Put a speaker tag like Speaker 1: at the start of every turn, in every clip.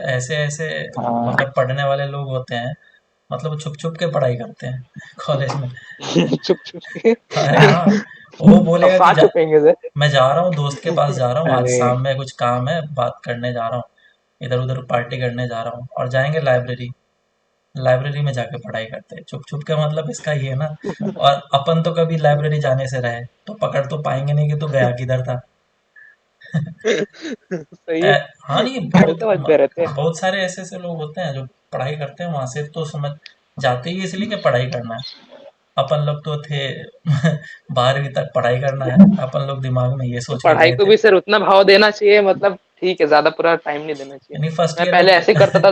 Speaker 1: ऐसे ऐसे
Speaker 2: हाँ।
Speaker 1: मतलब पढ़ने वाले लोग होते हैं, मतलब वो छुप छुप के पढ़ाई करते हैं कॉलेज में।
Speaker 2: चुप चुप के।
Speaker 1: अरे हाँ, वो बोलेगा कि
Speaker 2: अफवाह छुपेंगे सर।
Speaker 1: मैं जा रहा हूँ दोस्त के पास जा रहा हूँ, आज
Speaker 2: अरे
Speaker 1: शाम में कुछ काम है, बात करने जा रहा हूँ, इधर उधर पार्टी करने जा रहा हूँ, और जाएंगे लाइब्रेरी। लाइब्रेरी में जाके पढ़ाई करते हैं छुप छुप के, मतलब इसका ये है ना। और अपन तो कभी लाइब्रेरी जाने से रहे तो पकड़ तो पाएंगे नहीं कि तू गया किधर था।
Speaker 2: सही है।
Speaker 1: हाँ नहीं,
Speaker 2: घर तो बजते रहते हैं।
Speaker 1: बहुत सारे ऐसे ऐसे लोग होते हैं जो पढ़ाई करते हैं वहां से, तो समझ जाते ही इसलिए कि पढ़ाई करना है। अपन लोग तो थे 12वीं तक पढ़ाई करना है, अपन लोग दिमाग में ये
Speaker 2: तो
Speaker 1: सोच के
Speaker 2: पढ़ाई
Speaker 1: गए
Speaker 2: को
Speaker 1: थे।
Speaker 2: भी सर उतना भाव देना चाहिए, मतलब ठीक है, ज्यादा पूरा टाइम नहीं देना चाहिए।
Speaker 1: यानी फर्स्ट
Speaker 2: मैं
Speaker 1: ईयर में
Speaker 2: पहले ऐसे ही करता था।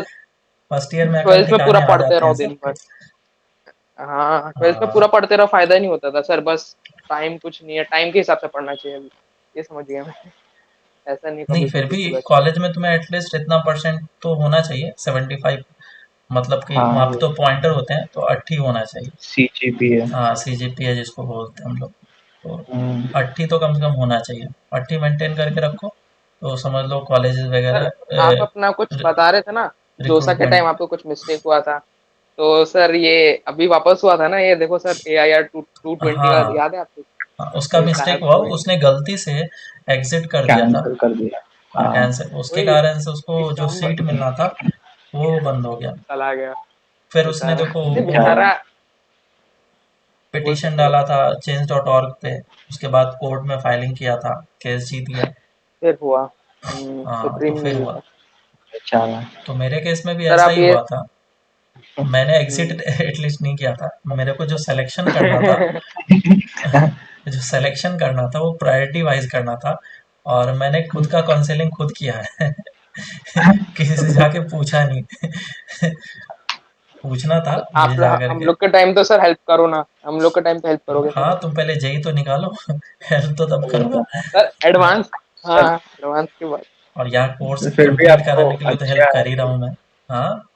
Speaker 1: फर्स्ट ईयर में अकल
Speaker 2: ट्वेल्थ में पूरा
Speaker 1: ठिकाने आ
Speaker 2: पढ़ते
Speaker 1: जाते हैं
Speaker 2: रहो दिन
Speaker 1: सबके।
Speaker 2: भर। हाँ, ट्वेल्थ में
Speaker 1: हाँ
Speaker 2: पूरा पढ़ते रहो, फायदा ही नहीं होता था सर। बस टाइम कुछ नहीं है, टाइम के हिसाब से पढ़ना चाहिए अभी। ये समझ गया मैं। ऐसा नहीं
Speaker 1: नहीं,
Speaker 2: कभी
Speaker 1: फिर
Speaker 2: किसी
Speaker 1: भी
Speaker 2: की बस।
Speaker 1: कॉलेज में तुम्हें एटलीस्ट इतना परसेंट तो होना चाहिए, 75। मतलब कि
Speaker 2: हाँ
Speaker 1: वहाँ पे
Speaker 2: वो
Speaker 1: तो पॉइंटर होते हैं, तो 80 होना चाहिए।
Speaker 2: CGP है।
Speaker 1: हाँ, सीजीपीए जिसको बोलते हैं हम लोग, तो
Speaker 2: हम्म।
Speaker 1: 80 तो कम से कम होना चाहिए। 80 मेंटेन करके रखो तो समझ लो कॉलेजेस
Speaker 2: सर,
Speaker 1: वगैरह,
Speaker 2: आप अपना कुछ बता रहे थे ना, जोसा के
Speaker 1: रिक्रूटमेंट।
Speaker 2: टाइम आपको कुछ मिस्टेक हुआ था। तो सर ये अभी वापस हुआ था ना, ये देखो सर, AIR 220 का
Speaker 1: हाँ
Speaker 2: याद है आपको?
Speaker 1: हाँ, उसका
Speaker 2: मिलता है
Speaker 1: मिस्टेक हुआ,
Speaker 2: आपको भी।
Speaker 1: उसने गलती से एग्जिट कर दिया था।
Speaker 2: कैंसिल कर दिया।
Speaker 1: हाँ,
Speaker 2: हाँ
Speaker 1: कैंसिल, उसके
Speaker 2: वही।
Speaker 1: कारण से उसको
Speaker 2: एक
Speaker 1: जो
Speaker 2: नंबर
Speaker 1: सीट मिलना था वो बंद हो गया।
Speaker 2: चला गया
Speaker 1: फिर उसने
Speaker 2: बेचारा।
Speaker 1: देखो
Speaker 2: नहीं
Speaker 1: वो
Speaker 2: बेचारा, बोल
Speaker 1: पिटीशन
Speaker 2: सकते हो।
Speaker 1: डाला था change.org पे, उसके बाद कोर्ट में फाइलिंग किया था, केस जीत गया।
Speaker 2: फिर हुआ।
Speaker 1: हाँ, तो
Speaker 2: सुप्रीम में
Speaker 1: फिर
Speaker 2: ही
Speaker 1: हुआ।
Speaker 2: हुआ। बेचारा।
Speaker 1: तो मेरे केस में भी
Speaker 2: सर
Speaker 1: ऐसा
Speaker 2: आप
Speaker 1: ही
Speaker 2: ये
Speaker 1: हुआ था। मैंने एग्जिट एटलीस्ट नहीं किया था। मेरे को जो सिलेक्शन करना था, जो सिलेक्शन करना था वो प्रायोरिटी वाइज करना था, और मैंने खुद का काउंसलिंग खुद किया है। किसी से जाके पूछा नहीं। पूछना था मिल
Speaker 2: आप
Speaker 1: जा
Speaker 2: हम
Speaker 1: करके।
Speaker 2: लोग के टाइम तो सर हेल्प करो ना, हम लोग के टाइम पे हेल्प करोगे सर
Speaker 1: हाँ,
Speaker 2: आप?
Speaker 1: तुम पहले जेई तो निकालो। हेल्प तो तब
Speaker 2: वही
Speaker 1: करूंगा।
Speaker 2: तो सर,
Speaker 1: हाँ,
Speaker 2: एडवांस। हाँ एडवांस की बात।
Speaker 1: और यहाँ कोर्स
Speaker 2: फिर भी
Speaker 1: कंप्लीट
Speaker 2: आपको
Speaker 1: कराने के लिए तो हेल्प
Speaker 2: अच्छा
Speaker 1: कर ही रहा हूँ मैं। हाँ,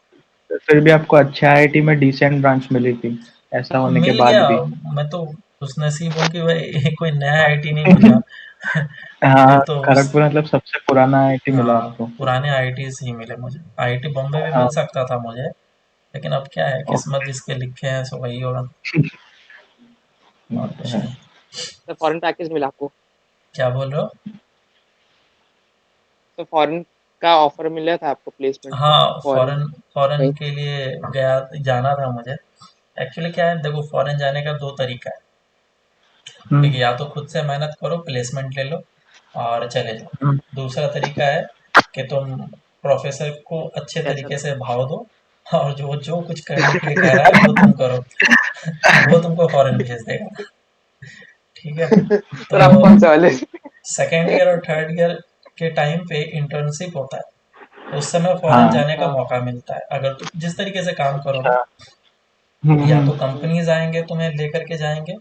Speaker 2: फिर भी आपको अच्छा IIT में डिसेंट ब्रांच मिली थी, ऐसा
Speaker 1: हाँ
Speaker 2: होने के
Speaker 1: मिल
Speaker 2: बाद
Speaker 1: गया।
Speaker 2: भी।
Speaker 1: मैं तो खुशनसीब हूँ कि भाई कोई नया आईटी नहीं पूछा। नहीं
Speaker 2: हाँ,
Speaker 1: तो
Speaker 2: खड़गपुर मतलब सबसे पुराना IIT मिला
Speaker 1: हाँ,
Speaker 2: आपको।
Speaker 1: पुराने आईटीज ही मिले मुझे। आईटी बॉम्बे भी मिल
Speaker 2: हाँ।
Speaker 1: सकता था मुझे, लेकिन अब क्या है, किस्मत
Speaker 2: ओके।
Speaker 1: जिसके लिखे हैं सो वही होगा।
Speaker 2: ये
Speaker 1: और
Speaker 2: तो
Speaker 1: कुछ
Speaker 2: है।
Speaker 1: नहीं।
Speaker 2: तो फॉरेन पैकेज मिला आपको?
Speaker 1: क्या बोल रहे हो?
Speaker 2: तो फॉरेन का ऑफर मिला था आपको प्लेसमेंट का,
Speaker 1: हाँ,
Speaker 2: फॉरेन
Speaker 1: फॉरेन
Speaker 2: में
Speaker 1: फॉरेन
Speaker 2: कहीं?
Speaker 1: के लिए गया, जाना था मुझे। एक्चुअली क्या है, देखो फॉरेन जाने का दो तरीका है।
Speaker 2: हम्म।
Speaker 1: देखिए, या तो खुद से मेहनत करो, प्लेसमेंट ले लो और चले जाओ।
Speaker 2: हम्म।
Speaker 1: दूसरा तरीका है कि तुम प्रोफेसर को अच्छे
Speaker 2: कैसा
Speaker 1: तरीके
Speaker 2: था?
Speaker 1: से भाव दो, और जो जो कुछ करने के लिए कह रहा है वो तुम करो। वो तुमको फॉरेन भेज देगा। ठीक है। तो
Speaker 2: सर आप कौन से वाले?
Speaker 1: सेकेंड ईयर और थर्ड ईयर के टाइम पे इंटर्नशिप होता है, तो उस समय फॉरेन
Speaker 2: हाँ।
Speaker 1: जाने का
Speaker 2: हाँ।
Speaker 1: मौका मिलता है अगर तुम जिस तरीके से काम करोगे।
Speaker 2: अच्छा। हम्म।
Speaker 1: या तो
Speaker 2: हम्म।
Speaker 1: कंपनीज आएंगे तुम्हें लेकर के जाएंगे,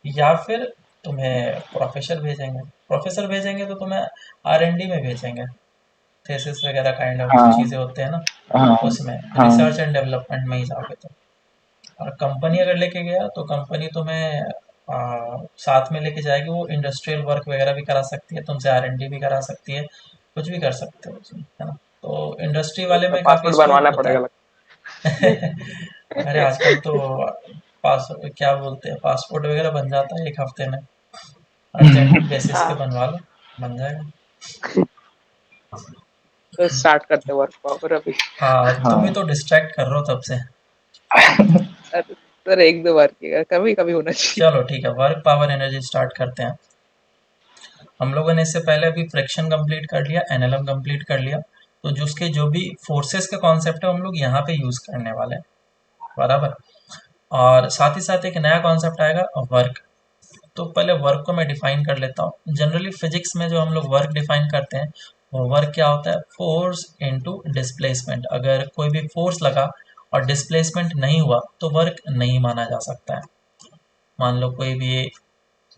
Speaker 1: या फिर तुम्हें प्रोफेसर भेजेंगे तो तुम्हें आर एन डी में भेजेंगे। थेसिस वगैरह काइंड ऑफ
Speaker 2: हाँ।
Speaker 1: चीज़ें होते हैं ना,
Speaker 2: हाँ।
Speaker 1: उसमें
Speaker 2: हाँ।
Speaker 1: रिसर्च एंड डेवलपमेंट में ही जाओगे तो। और कंपनी अगर लेके गया तो कंपनी तुम्हें साथ में लेके जाएगी, वो इंडस्ट्रियल वर्क वगैरह भी करा सकती है तुमसे, आर एन डी भी करा सकती है, कुछ भी कर सकते हो उसमें, है ना। तो इंडस्ट्री वाले
Speaker 2: तो
Speaker 1: में काफ़ी
Speaker 2: पासपोर्ट
Speaker 1: स्कोप
Speaker 2: बनवाना
Speaker 1: होता
Speaker 2: पड़ेगा
Speaker 1: है।
Speaker 2: लगता
Speaker 1: अरे
Speaker 2: है।
Speaker 1: आजकल तो पास क्या बोलते हैं, पासपोर्ट वगैरह बन जाता है एक हफ्ते में। अर्जेंट बेसिस पे
Speaker 2: हाँ,
Speaker 1: बनवा लो, बन जाएगा।
Speaker 2: तो स्टार्ट करते वर्क पावर अभी।
Speaker 1: हाँ, तुम ही
Speaker 2: हाँ।
Speaker 1: तो डिस्ट्रैक्ट कर रहे हो तब से।
Speaker 2: अरे सर, एक दो बार किया, कभी कभी होना चाहिए।
Speaker 1: चलो ठीक है, वर्क पावर एनर्जी स्टार्ट करते हैं। हम लोगों ने इससे पहले अभी फ्रैक्शन कंप्लीट कर लिया, एनएलएम कंप्लीट कर लिया। तो जो उसके जो भी फोर्सेस का कॉन्सेप्ट है हम लोग यहाँ पे यूज करने वाले हैं, बराबर। और साथ ही साथ एक नया कॉन्सेप्ट आएगा, वर्क। तो पहले वर्क को मैं डिफाइन कर लेता हूँ। जनरली फिजिक्स में जो हम लोग वर्क डिफाइन करते हैं, वो वर्क क्या होता है, फोर्स इनटू डिस्प्लेसमेंट। अगर कोई भी फोर्स लगा और डिस्प्लेसमेंट नहीं हुआ तो वर्क नहीं माना जा सकता है। मान लो कोई भी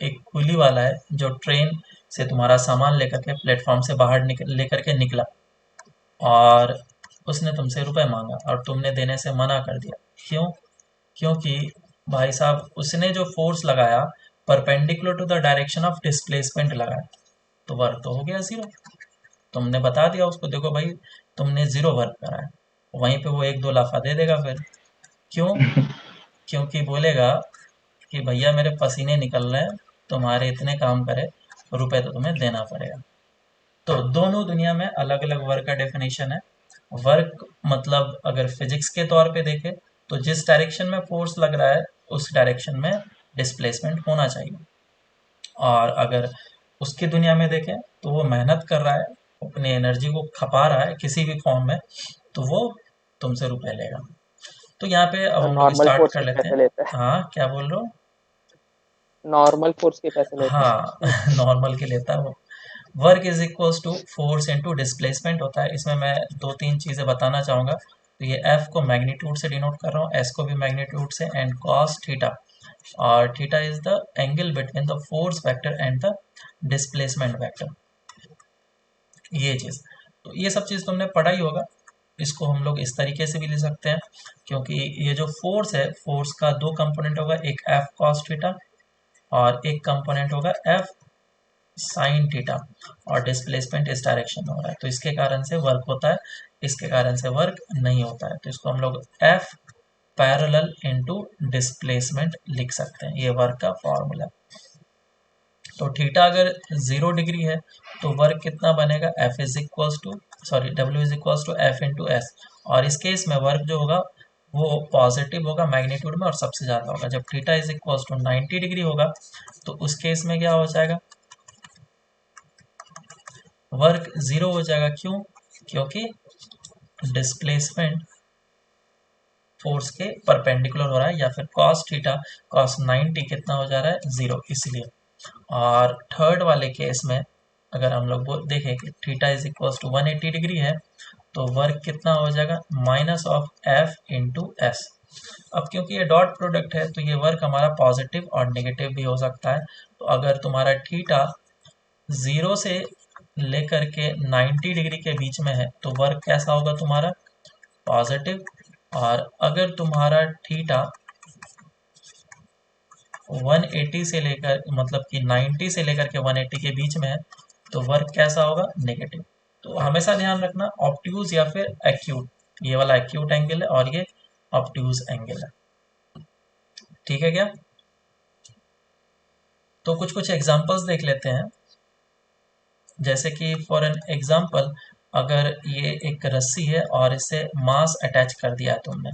Speaker 1: एक कुली वाला है जो ट्रेन से तुम्हारा सामान लेकर के प्लेटफॉर्म से बाहर लेकर के निकला, और उसने तुमसे रुपए मांगा और तुमने देने से मना कर दिया। क्यों? क्योंकि भाई साहब उसने जो फोर्स लगाया perpendicular to the direction of displacement लगाया, तो वर्क तो हो गया जीरो। तुमने बता दिया उसको, देखो भाई तुमने 0 वर्क करा है, वहीं पे वो 1-2 लाफा दे देगा फिर। क्यों? क्योंकि बोलेगा कि भैया मेरे पसीने निकल रहे हैं, तुम्हारे इतने काम करे, रुपए तो तुम्हें देना पड़ेगा। तो दोनों दुनिया में अलग अलग वर्क का डेफिनेशन है। वर्क मतलब अगर फिजिक्स के तौर पे देखें तो जिस डायरेक्शन में फोर्स लग रहा है उस डायरेक्शन में डिस्प्लेसमेंट होना चाहिए। और अगर उसकी दुनिया में देखें तो वो मेहनत कर रहा है, अपनी एनर्जी को खपा रहा है किसी भी फॉर्म में, तो वो तुमसे रुपए लेगा। तो यहाँ पे अब
Speaker 2: तो
Speaker 1: हम लोग
Speaker 2: नॉर्मल
Speaker 1: स्टार्ट
Speaker 2: फोर्स
Speaker 1: कर
Speaker 2: के
Speaker 1: लेते
Speaker 2: पैसे
Speaker 1: हैं।
Speaker 2: लेता है।
Speaker 1: हाँ, क्या बोल रहे हो?
Speaker 2: नॉर्मल फोर्स के पैसे लेता
Speaker 1: हाँ
Speaker 2: है।
Speaker 1: नॉर्मल के लेता है वो। Work is equals to force into displacement होता है। इसमें मैं दो तीन चीजें बताना चाहूंगा। तो ये एफ को मैग्नीट्यूड से डिनोट कर रहा हूँ, एस को भी मैग्नीट्यूड से, एंड कॉस थीटा। और theta is the angle between the force vector and the displacement vector. ये चीज, तो ये सब चीज तुमने पढ़ा ही होगा। इसको हम लोग इस तरीके से भी ले सकते हैं, क्योंकि ये जो फोर्स है, फोर्स का दो कंपोनेंट होगा, एक एफ कॉस थीटा और एक कंपोनेंट होगा एफ साइन थीटा। और डिस्प्लेसमेंट इस डायरेक्शन में हो रहा है, तो इसके कारण से वर्क होता है, इसके कारण से वर्क नहीं होता है। तो इसको हम लोग एफ पैरेलल इनटू डिस्प्लेसमेंट लिख सकते हैं, ये वर्क का फॉर्मूला। तो थीटा अगर 0 डिग्री है तो वर्क कितना बनेगा, F is equals to sorry W is equals to F into S. और इस केस में वर्क जो होगा वो पॉजिटिव होगा मैग्नीट्यूड में और सबसे ज़्यादा होगा। जब theta is equals to 90 degree होगा तो उस केस में क्या हो जाएगा, वर्क 0 हो जाएगा। क्यों? क्योंकि डिस्प्लेसमेंट फोर्स के परपेंडिकुलर हो रहा है, या फिर कॉस थीटा कॉस 90 कितना हो जा रहा है, 0, इसलिए। और थर्ड वाले केस में अगर हम लोग देखें कि theta is equals to 180 degree है तो वर्क कितना हो जाएगा, minus of F into S. अब क्योंकि ये डॉट प्रोडक्ट है तो ये वर्क हमारा पॉजिटिव और नेगेटिव भी हो सकता है। तो अगर तुम्हारा थीटा 0 से लेकर के 90 डिग्री के बीच में है तो वर्क कैसा होगा तुम्हारा, पॉजिटिव। और अगर तुम्हारा थीटा 180 से लेकर मतलब कि 90 से लेकर के 180 के बीच में है तो वर्क कैसा होगा, नेगेटिव। तो हमेशा ध्यान रखना ऑब्ट्यूज या फिर एक्यूट, ये वाला एक्यूट एंगल है और ये ऑब्ट्यूज एंगल है। ठीक है क्या? तो कुछ कुछ एग्जांपल्स देख लेते हैं। जैसे कि फॉर एन एग्जांपल, अगर ये एक रस्सी है और इसे मास अटैच कर दिया तुमने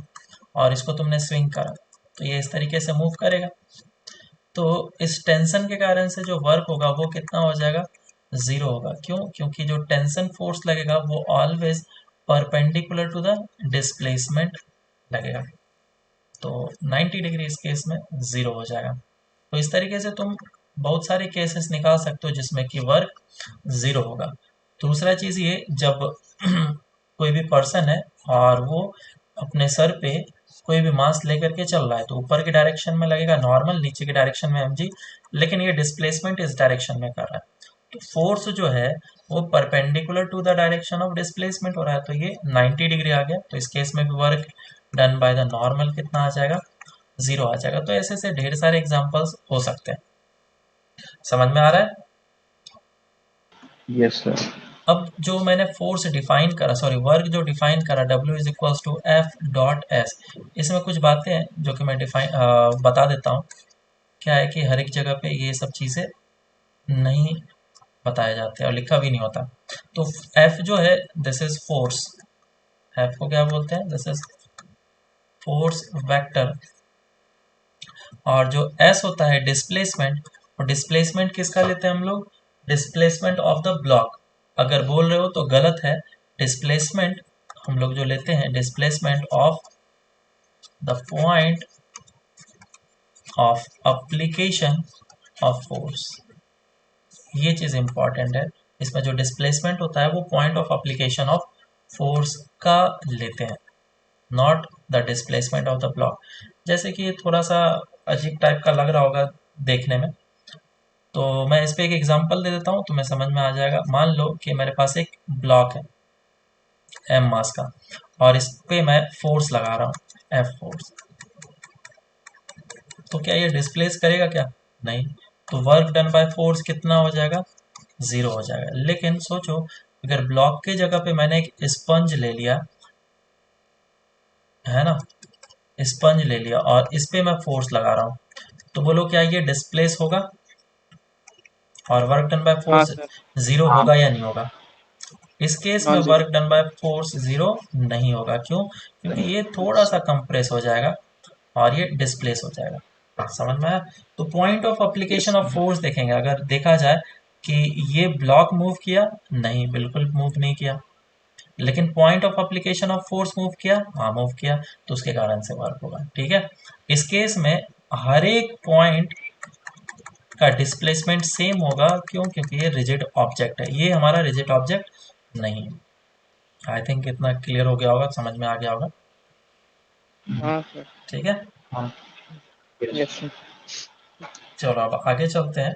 Speaker 1: और इसको तुमने स्विंग करा, तो ये इस तरीके से मूव करेगा। तो इस टेंशन के कारण से जो वर्क होगा वो कितना हो जाएगा, 0 होगा। क्यों? क्योंकि जो टेंशन फोर्स लगेगा वो always perpendicular to the displacement लगेगा। तो 90 डिग्री इस केस में 0 हो जाएगा। तो इस तरीके से तुम बहुत सारे केसेस निकाल सकते हो जिसमें कि वर्क 0 होगा। दूसरा चीज़ ये, जब कोई भी पर्सन है और वो अपने सर पे कोई भी मास लेकर के चल रहा है तो ऊपर की डायरेक्शन में लगेगा नॉर्मल, नीचे की डायरेक्शन में mg, लेकिन ये डिस्प्लेसमेंट इस डायरेक्शन में कर रहा है। तो फोर्स जो है वो perpendicular to the direction of displacement हो रहा है, तो ये 90 डिग्री आ गया। तो इस केस में भी work done by the normal कितना आ जाएगा, 0 आ जाएगा। तो ऐसे ऐसे ढेर सारे एग्जांपल्स हो सकते हैं। समझ में आ रहा है?
Speaker 3: Yes sir.
Speaker 1: अब जो मैंने फोर्स डिफाइन करा, सॉरी वर्क जो डिफाइन करा, W is equals to F dot S, इसमें कुछ बातें हैं जो कि मैं बता देता हूँ। क्या है कि हर एक जगह पे ये सब चीज़ें नहीं बताए जाते और लिखा भी नहीं होता। तो F जो है दिस इज फोर्स, F को क्या बोलते हैं, दिस इज फोर्स वेक्टर। और जो S होता है डिस्प्लेसमेंट, और डिस्प्लेसमेंट किसका लेते हैं हम लोग, डिस्प्लेसमेंट ऑफ द ब्लॉक। अगर बोल रहे हो तो गलत है, डिस्प्लेसमेंट हम लोग जो लेते हैं, displacement of the point of application of force. ये चीज़ इंपॉर्टेंट है। इसमें जो डिस्प्लेसमेंट होता है वो point of application of force का लेते हैं, not the displacement of the block. जैसे कि ये थोड़ा सा अजीब टाइप का लग रहा होगा देखने में, तो मैं इस पे एक एग्जांपल दे देता हूँ, तुम्हें समझ में आ जाएगा। मान लो कि मेरे पास एक ब्लॉक है एम मास का और इस पे मैं फोर्स लगा रहा हूँ, एफ फोर्स। तो क्या ये डिस्प्लेस करेगा क्या? नहीं। तो वर्क डन बाय फोर्स कितना हो जाएगा, 0 हो जाएगा। लेकिन सोचो अगर ब्लॉक के जगह पे मैंने एक स्पंज ले लिया है ना, स्पंज ले लिया और इस पे मैं फोर्स लगा रहा हूँ, तो बोलो क्या ये डिस्प्लेस होगा और वर्क डन बाय
Speaker 2: हाँ
Speaker 1: फोर्स
Speaker 2: सर।
Speaker 1: जीरो होगा या नहीं होगा? इस केस में
Speaker 2: non zero.
Speaker 1: Work done by force zero नहीं होगा। क्यों? क्योंकि ये थोड़ा सा कंप्रेस हो जाएगा और ये डिस्प्लेस हो जाएगा। समझ में आया? तो point of application of force देखेंगे, अगर देखा जाए कि ये ब्लॉक मूव किया, नहीं बिल्कुल मूव नहीं किया, लेकिन point of application of force move किया, हाँ मूव किया, तो उसके कारण से वर्क होगा। ठीक है, इस केस में हर एक पॉइंट का डिस्प्लेसमेंट सेम होगा। क्यों? क्योंकि ये रिजिड ऑब्जेक्ट है, ये हमारा रिजिड ऑब्जेक्ट नहीं है। आई थिंक इतना क्लियर हो गया होगा, समझ में आ गया होगा।
Speaker 2: हाँ सर।
Speaker 1: ठीक है,
Speaker 2: यस सर।
Speaker 1: चलो अब आगे चलते हैं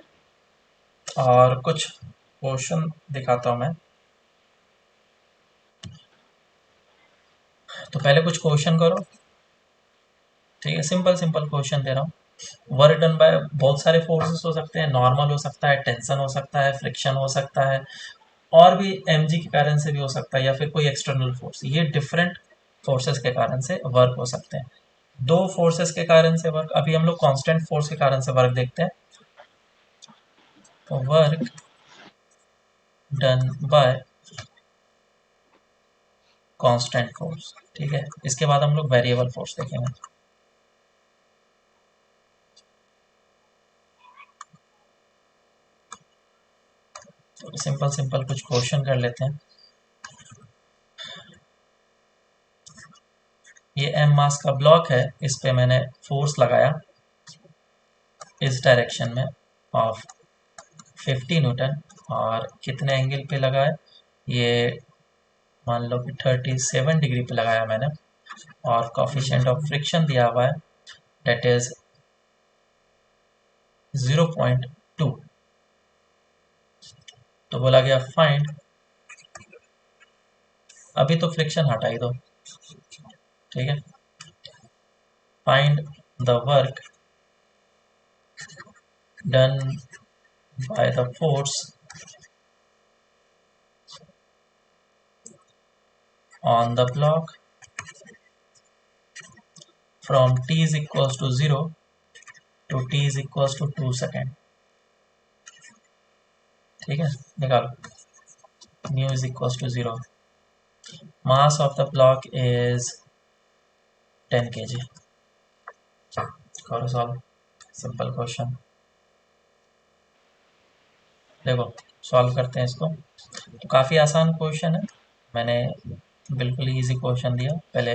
Speaker 1: और कुछ क्वेश्चन दिखाता हूँ मैं। तो पहले कुछ क्वेश्चन करो। ठीक है, सिंपल सिंपल क्वेश्चन दे रहा हूँ। वर्क डन बाय बहुत सारे फोर्सेस हो सकते हैं, नॉर्मल हो सकता है, टेंशन हो सकता है, फ्रिक्शन हो सकता है, और भी एमजी के कारण से भी हो सकता है, या फिर कोई एक्सटर्नल फोर्स। ये डिफरेंट फोर्सेस के कारण से वर्क हो सकते हैं। दो फोर्सेस के कारण से वर्क, अभी हम लोग कांस्टेंट फोर्स के कारण से वर्क देखते हैं। तो work done bye constant force. ठीक है, इसके बाद हम लोग वेरिएबल फोर्स देखेंगे। तो सिंपल सिंपल कुछ क्वेश्चन कर लेते हैं। ये एम मास का ब्लॉक है, इस पे मैंने फोर्स लगाया इस डायरेक्शन में ऑफ 50 न्यूटन, और कितने एंगल पे लगाया? ये मान लो कि 37 डिग्री पे लगाया मैंने, और कोफिशिएंट ऑफ फ्रिक्शन दिया हुआ है, डेट इज 0.2। तो बोला गया फाइंड, अभी तो फ्रिक्शन हटा ही दो। ठीक है, find the work done by the force on the block from t is equals to 0 to t is equals to 2 second. ठीक है, निकालो। Mu is equals to 0, mass of the block is 10 kg। करो solve, simple question. देखो solve करते हैं इसको। तो काफ़ी आसान क्वेश्चन है, मैंने बिल्कुल इजी क्वेश्चन दिया पहले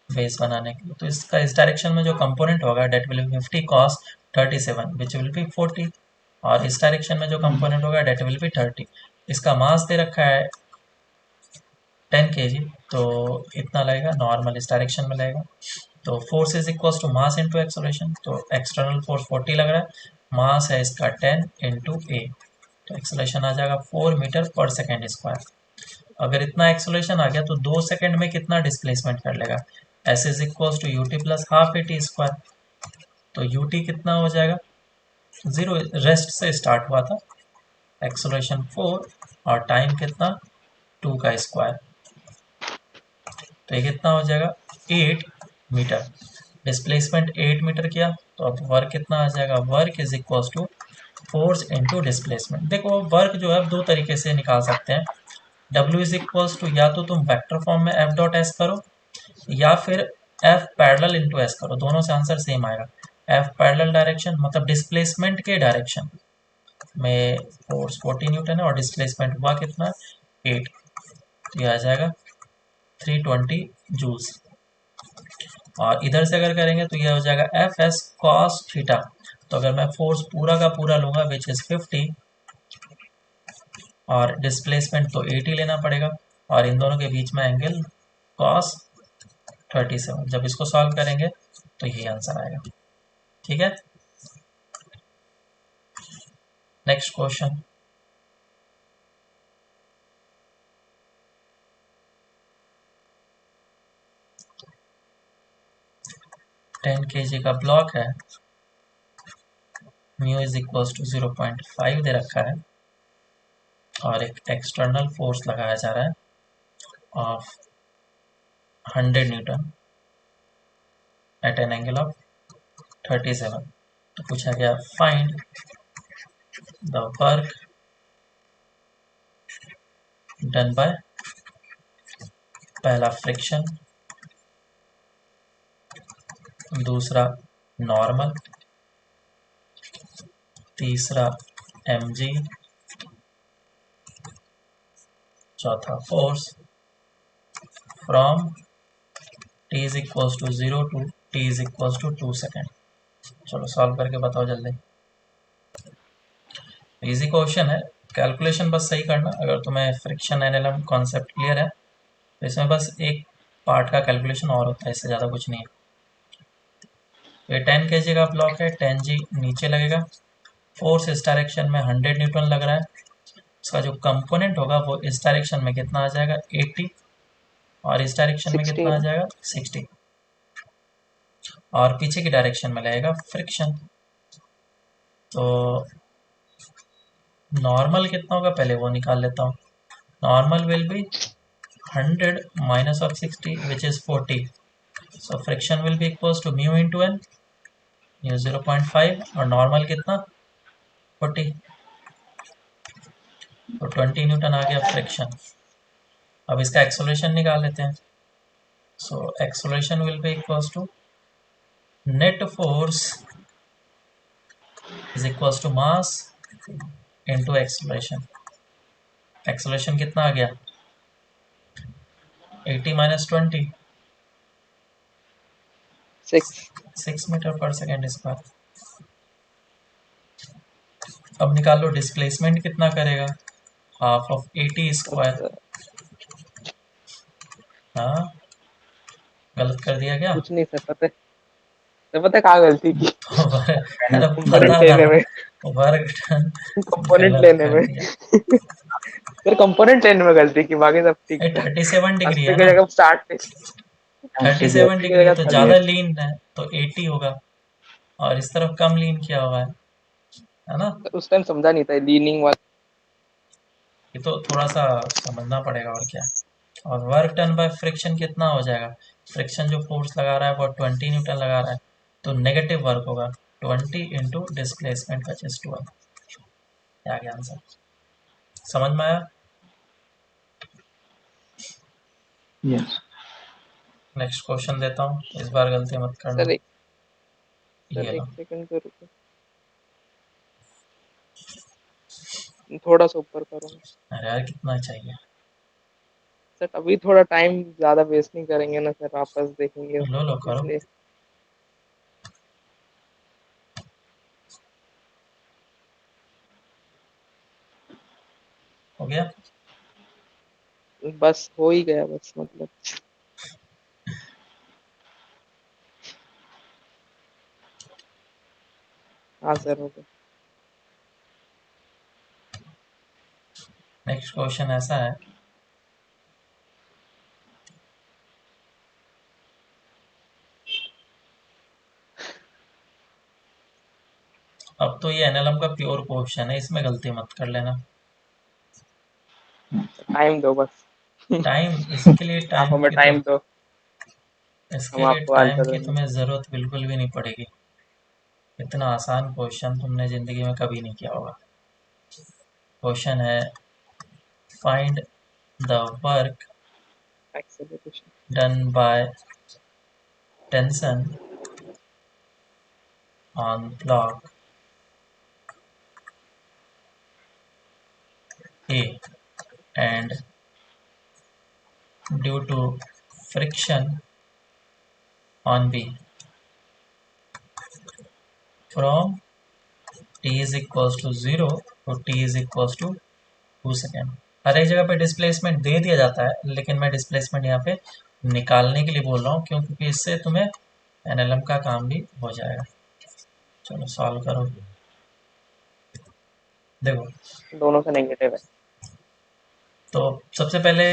Speaker 1: बेस बनाने के लिए। तो इसका इस डायरेक्शन में जो कंपोनेंट होगा that will be 50 cos 37 which will be 40, और इस डायरेक्शन में जो कंपोनेंट होगा डेट विल बी 30। इसका मास दे रखा है 10 kg, तो इतना लगेगा नॉर्मल इस डायरेक्शन में लगेगा। तो force is equals to mass into acceleration, तो एक्सटर्नल फोर्स 40 लग रहा है, मास है इसका 10 इंटू ए, तो एक्सलेशन आ जाएगा 4 मीटर पर सेकेंड स्क्वायर। अगर इतना एक्सलेशन आ गया तो 2 सेकेंड में कितना डिस्प्लेसमेंट कर लेगा? S is equals to U T plus half A T square. तो यू टी कितना हो जाएगा? जीरो, रेस्ट से स्टार्ट हुआ था, एक्सलेशन 4 और टाइम कितना? 2 का स्क्वायर। तो ये कितना हो जाएगा? 8 मीटर। डिस्प्लेसमेंट 8 मीटर किया, तो अब वर्क कितना आ जाएगा? Work is equals to force into displacement. देखो वर्क जो है दो तरीके से निकाल सकते हैं। W इज इक्वल्स टू, या तो तुम वेक्टर फॉर्म में एफ डॉट एस करो, या फिर एफ पैरेलल इंटू एस करो, दोनों से आंसर सेम आएगा। एफ पैरेलल डायरेक्शन मतलब डिस्प्लेसमेंट के डायरेक्शन में फोर्स 40 न्यूटन है और डिस्प्लेसमेंट हुआ कितना? 8, तो ये आ जाएगा 320 जूल्स। और इधर से अगर करेंगे तो ये हो जाएगा एफ एस कॉस थीटा। तो अगर मैं फोर्स पूरा का पूरा लूंगा विच इज 50, और डिस्प्लेसमेंट तो 80 लेना पड़ेगा, और इन दोनों के बीच में एंगल कॉस 37। जब इसको सॉल्व करेंगे तो यही आंसर आएगा। ठीक है, नेक्स्ट क्वेश्चन। 10 kg का ब्लॉक है, म्यू इज इक्वल्स टू 0.5 दे रखा है, और एक एक्सटर्नल फोर्स लगाया जा रहा है of 100 newton at an angle of 37। तो पूछा गया find the work done by पहला फ्रिक्शन, दूसरा नॉर्मल, तीसरा mg, चौथा force from t is equals to 0 to t is equals to 2 second. चलो सॉल्व करके बताओ जल्दी। इजी क्वेश्चन है, कैलकुलेशन बस सही करना। अगर तुम्हें फ्रिक्शन एनएलएम कॉन्सेप्ट क्लियर है तो इसमें बस एक पार्ट का कैलकुलेशन और होता है, इससे ज़्यादा कुछ नहीं है। ये 10 kg का ब्लॉक है, 10g नीचे लगेगा, फोर्स इस डायरेक्शन में 100 न्यूटन लग रहा है। उसका जो कंपोनेंट होगा वो इस डायरेक्शन में कितना आ जाएगा 80, और इस डायरेक्शन में कितना आ
Speaker 2: 16।
Speaker 1: जाएगा 60, और पीछे की डायरेक्शन में लगेगा फ्रिक्शन। तो नॉर्मल कितना होगा पहले वो निकाल लेता हूँ। Normal will be 100 minus of 60 which is 40, so friction will be equals to mu into n, mu 0.5 और नॉर्मल कितना 40, तो 20 न्यूटन आ गया फ्रिक्शन। अब इसका एक्सेलरेशन निकाल लेते हैं। So acceleration will be equals to net force is equals to mass into acceleration. Acceleration कितना आ गया 80 minus 20, 6 मीटर पर सेकेंड स्क्वायर। अब निकालो डिस्प्लेसमेंट कितना करेगा, हाफ ऑफ 80 स्क्वायर। हाँ, गलत कर दिया क्या?
Speaker 2: कुछ नहीं सर, पता है, तो पता है कहाँ गलती की।
Speaker 1: अरे
Speaker 2: कंपोनेंट
Speaker 1: पता था,
Speaker 2: लेने में,
Speaker 1: वर्क
Speaker 2: कंपोनेंट
Speaker 1: गलत
Speaker 2: लेने
Speaker 1: कर
Speaker 2: में
Speaker 1: दिया।
Speaker 2: सर कंपोनेंट लेने में गलती की, बाकी सब ठीक
Speaker 1: ये
Speaker 2: था।
Speaker 1: 37 डिग्री
Speaker 2: 80
Speaker 1: है
Speaker 2: की
Speaker 1: ना,
Speaker 2: जगह स्टार्ट पे
Speaker 1: 37
Speaker 2: 80 की
Speaker 1: डिग्री है
Speaker 2: जगह
Speaker 1: तो
Speaker 2: कर
Speaker 1: ज़्यादा
Speaker 2: दिया।
Speaker 1: लीन है तो 80 होगा, और इस तरफ कम लीन किया हुआ है ना।
Speaker 2: सर उस टाइम समझा नहीं था लीनिंग वाला।
Speaker 1: ये तो थोड़ा सा समझना पड़ेगा और क्या। और वर्क डन बाय फ्रिक्शन कितना हो जाएगा, फ्रिक्शन जो फोर्स लगा रहा है वो 20 न्यूटन लगा रहा है, तो नेगेटिव वर्क होगा 20 इंटू डिस्प्लेसमेंट विच इज 12। क्या गया आंसर, समझ में आया?
Speaker 3: यस
Speaker 1: नेक्स्ट क्वेश्चन देता हूँ, इस बार गलती मत करना।
Speaker 2: सर एक
Speaker 1: ये
Speaker 2: सर
Speaker 1: लो,
Speaker 2: एक सेकंड तो रुको, थोड़ा सा ऊपर करूँगा।
Speaker 1: अरे यार कितना चाहिए।
Speaker 2: सर अभी थोड़ा टाइम ज्यादा वेस्ट नहीं करेंगे ना सर, वापस देखेंगे
Speaker 1: लो लो करो।
Speaker 2: इसलिए।
Speaker 1: हो गया?
Speaker 2: बस हो ही गया बस, मतलब। हाँ सर हो गया।
Speaker 1: नेक्स्ट क्वेश्चन ऐसा है, अब तो ये एनएलएम का प्योर क्वेश्चन है, इसमें गलती मत कर लेना।
Speaker 2: टाइम दो बस।
Speaker 1: टाइम, इसके लिए
Speaker 2: आप
Speaker 1: टाइम
Speaker 2: हमें
Speaker 1: की तो
Speaker 2: टाइम दो, हम
Speaker 1: इसके लिए
Speaker 2: आपको
Speaker 1: टाइम
Speaker 2: आंसर
Speaker 1: की
Speaker 2: देंगे।
Speaker 1: तुम्हें ज़रूरत बिल्कुल भी नहीं पड़ेगी। इतना आसान क्वेश्चन तुमने ज़िंदगी में कभी नहीं किया होगा। क्वेश्चन है find the work
Speaker 2: acceleration.
Speaker 1: Done by tension on block A and due to friction on B from t is equals to 0 to t is equals to 2 second. हर एक जगह पे डिस्प्लेसमेंट दे दिया जाता है, लेकिन मैं डिस्प्लेसमेंट यहाँ पे निकालने के लिए बोल रहा हूँ, क्यों? क्योंकि इससे तुम्हें एनएलएम का काम भी हो जाएगा। चलो सॉल्व करो। देखो,
Speaker 2: दोनों से नेगेटिव है।
Speaker 1: तो सबसे पहले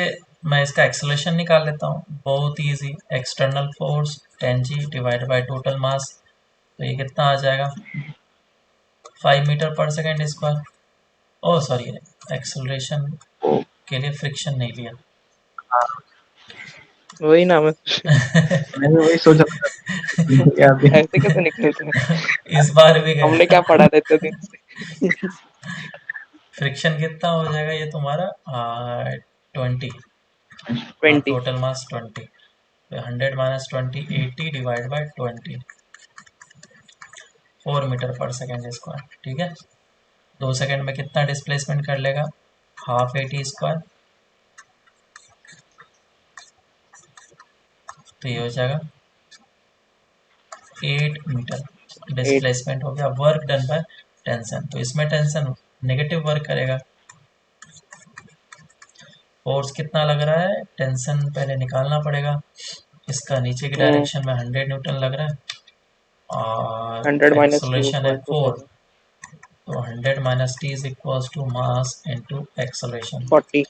Speaker 1: मैं इसका एक्सेलरेशन निकाल लेता हूँ, बहुत ही easy. External force 10g divide by total mass, तो ये कितना आ जाएगा 5 मीटर पर second square. Oh sorry, acceleration के लिए फ्रिक्शन नहीं लिया।
Speaker 2: वही ना मैं
Speaker 3: मैंने वही सोचा था क्या भी
Speaker 2: ऐसे कैसे निकले थे?
Speaker 1: इस बार भी
Speaker 2: हमने
Speaker 1: गया।
Speaker 2: क्या पढ़ा था इतने दिन से?
Speaker 1: फ्रिक्शन कितना हो जाएगा ये तुम्हारा 20 और
Speaker 2: 20
Speaker 1: total mass 20। 100 minus 20 80 divide by 20 4 metre पर सेकेंड स्क्वायर। ठीक है, 2 सेकेंड में कितना डिस्प्लेसमेंट कर लेगा? Half 80 square. तो ये हो जाएगा 8 मीटर
Speaker 2: 8
Speaker 1: डिस्प्लेसमेंट हो गया। वर्क डन बाय टेंशन, तो इसमें टेंशन नेगेटिव वर्क करेगा। फोर्स कितना लग रहा है? टेंशन पहले निकालना पड़ेगा। इसका नीचे की डायरेक्शन में 100 न्यूटन लग रहा है और
Speaker 2: 100 माइनस टी
Speaker 1: एक्सलेशन है
Speaker 2: इक्वल टू
Speaker 1: 4।
Speaker 2: 7
Speaker 1: तो 100 minus T is equals to mass into acceleration.
Speaker 2: 40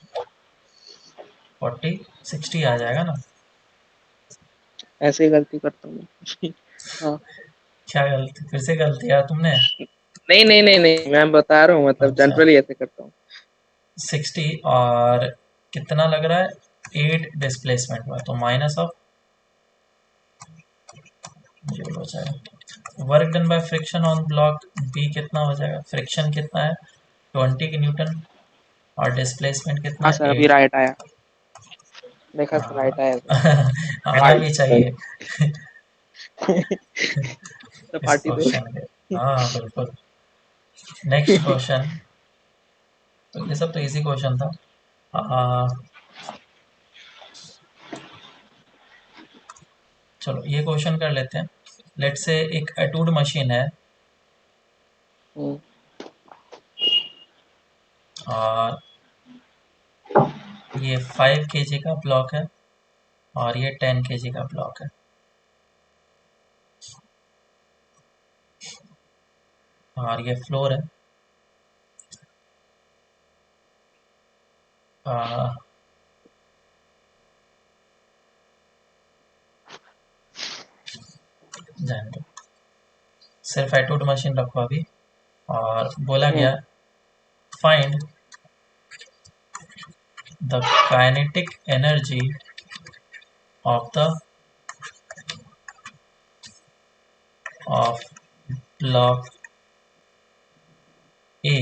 Speaker 1: 40 60 आ जाएगा ना?
Speaker 2: ऐसे ही गलती करता हूँ मैं। हाँ
Speaker 1: क्या गलती, फिर से गलती यार तुमने?
Speaker 2: नहीं नहीं नहीं नहीं मैं बता रहा हूँ मतलब
Speaker 1: अच्छा,
Speaker 2: जनरली ऐसे करता हूँ।
Speaker 1: 60 और कितना लग रहा है? 8 डिस्प्लेसमेंट हुआ, तो माइनस ऑफ जो हो जाएगा work done by friction on block B कितना हो जाएगा? फ्रिक्शन कितना है? 20 न्यूटन और डिस्प्लेसमेंट कितना
Speaker 2: हाँ
Speaker 1: है?
Speaker 2: सर अभी
Speaker 1: 8।
Speaker 2: राइट आया, देखा सर
Speaker 1: हाँ,
Speaker 2: राइट आया सर।
Speaker 1: आना भी चाहिए
Speaker 2: तो
Speaker 1: इस
Speaker 2: पार्टी दो।
Speaker 1: क्वेश्चन के। हाँ बिल्कुल। नेक्स्ट क्वेश्चन, तो ये सब तो इजी क्वेश्चन था। आ, चलो ये क्वेश्चन कर लेते हैं। लेट से एक एटूड मशीन है और ये 5 kg का ब्लॉक है और ये 10 kg का ब्लॉक है। और ये फ्लोर है। आ, जाने दो, सिर्फ एटूड मशीन रखो अभी। और बोला गया find the kinetic energy of block A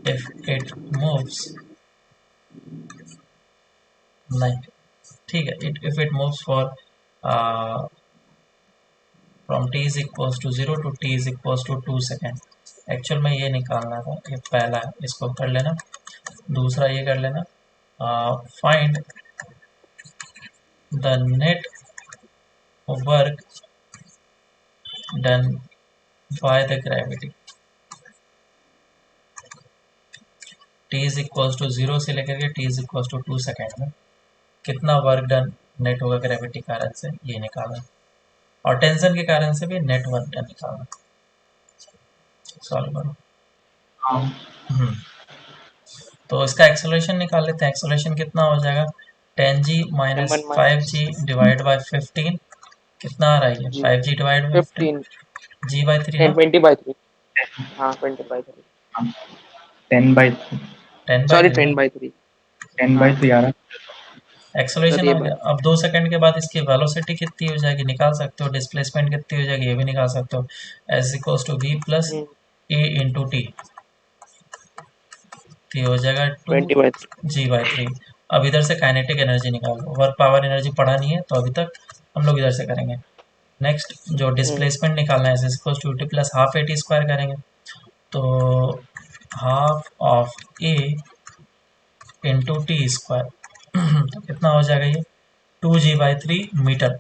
Speaker 1: if it moves, नहीं ठीक है, if it moves for uh, from t is equals to 0 to t is equals to 2 second. Actual में ये निकालना था, ये पहला है, इसको कर लेना। दूसरा ये कर लेना, find the net work done by the gravity. t is equals to 0 से लेकर के t is equals to 2 second में कितना वर्क डन नेट होगा ग्रेविटी कारण से, ये निकालना। और टेंशन के कारण से भी नेट वर्क डन निकालना। सॉल्व करो। तो इसका एक्सेलरेशन निकाल लेते हैं। एक्सेलरेशन कितना हो जाएगा? 10g minus
Speaker 2: m1 minus
Speaker 1: 5g divide by 15। कितना आ रहा है ये?
Speaker 2: G
Speaker 1: 5g divide by
Speaker 2: 15
Speaker 1: 15 G by 3 ना?
Speaker 2: 20/3 हाँ 20/3
Speaker 3: 10/3
Speaker 1: 10 बाई
Speaker 2: सॉरी
Speaker 1: 3 ना?
Speaker 2: 10/3 हाँ
Speaker 3: 10/3 आ रहा
Speaker 1: एक्सेलरेशन
Speaker 2: सर
Speaker 1: आ
Speaker 2: ये
Speaker 1: गया।
Speaker 2: बात
Speaker 1: अब 2 सेकंड के बाद इसकी वेलोसिटी कितनी हो जाएगी निकाल सकते हो। डिस्प्लेसमेंट कितनी हो जाएगी ये भी निकाल सकते हो। S equals to V plus A into T. तो ये हो जाएगा
Speaker 2: 20/3
Speaker 1: 2g/3। अब इधर से काइनेटिक एनर्जी निकालो। वर्क पावर एनर्जी पढ़ा नहीं है तो अभी तक हम लोग इधर से करेंगे। नेक्स्ट जो डिस्प्लेसमेंट निकालना है is equal to T plus half A T square करेंगे। तो half of A into T square तो कितना हो जाएगा ये? 2g/3 metre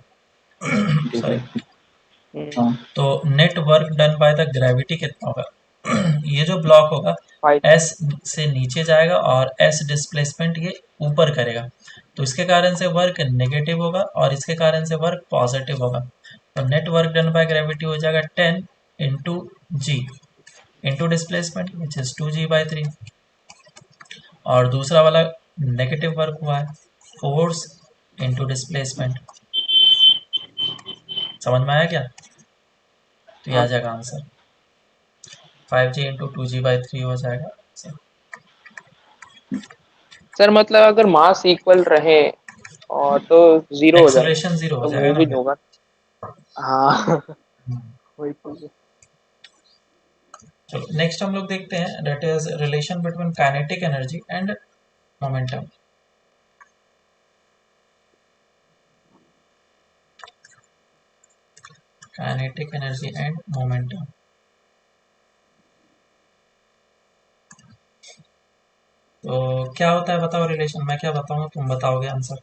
Speaker 1: sorry.
Speaker 3: है। हाँ
Speaker 1: तो net work done by the gravity कितना होगा? ये जो ब्लॉक होगा
Speaker 2: 5
Speaker 1: एस से नीचे जाएगा और एस डिस्प्लेसमेंट ये ऊपर करेगा। तो इसके कारण से वर्क नेगेटिव होगा और इसके कारण से वर्क पॉजिटिव होगा। तो net work done by gravity हो जाएगा 10 into G into displacement which is 2g/3। और दूसरा वाला नेगेटिव वर्क हुआ है, फोर्स इंटू डिस्प्लेसमेंट। समझ में आया क्या? तो ये आ
Speaker 2: हाँ
Speaker 1: जाएगा आंसर 5g इंटू 2g/3 हो जाएगा।
Speaker 2: सर मतलब अगर मास इक्वल रहे और तो जीरो हो जाएगा,
Speaker 1: एक्सेलरेशन जीरो हो
Speaker 2: तो
Speaker 1: जाएगा
Speaker 2: मूव
Speaker 1: ना
Speaker 2: ही
Speaker 1: फिर।
Speaker 2: नहीं होगा। हाँ
Speaker 1: हम्म।
Speaker 2: वही चीज है।
Speaker 1: चलो नेक्स्ट हम लोग देखते हैं, that is relation between kinetic energy and momentum. Kinetic energy and momentum. तो क्या होता है बताओ रिलेशन, मैं क्या बताऊंगा तुम बताओगे आंसर।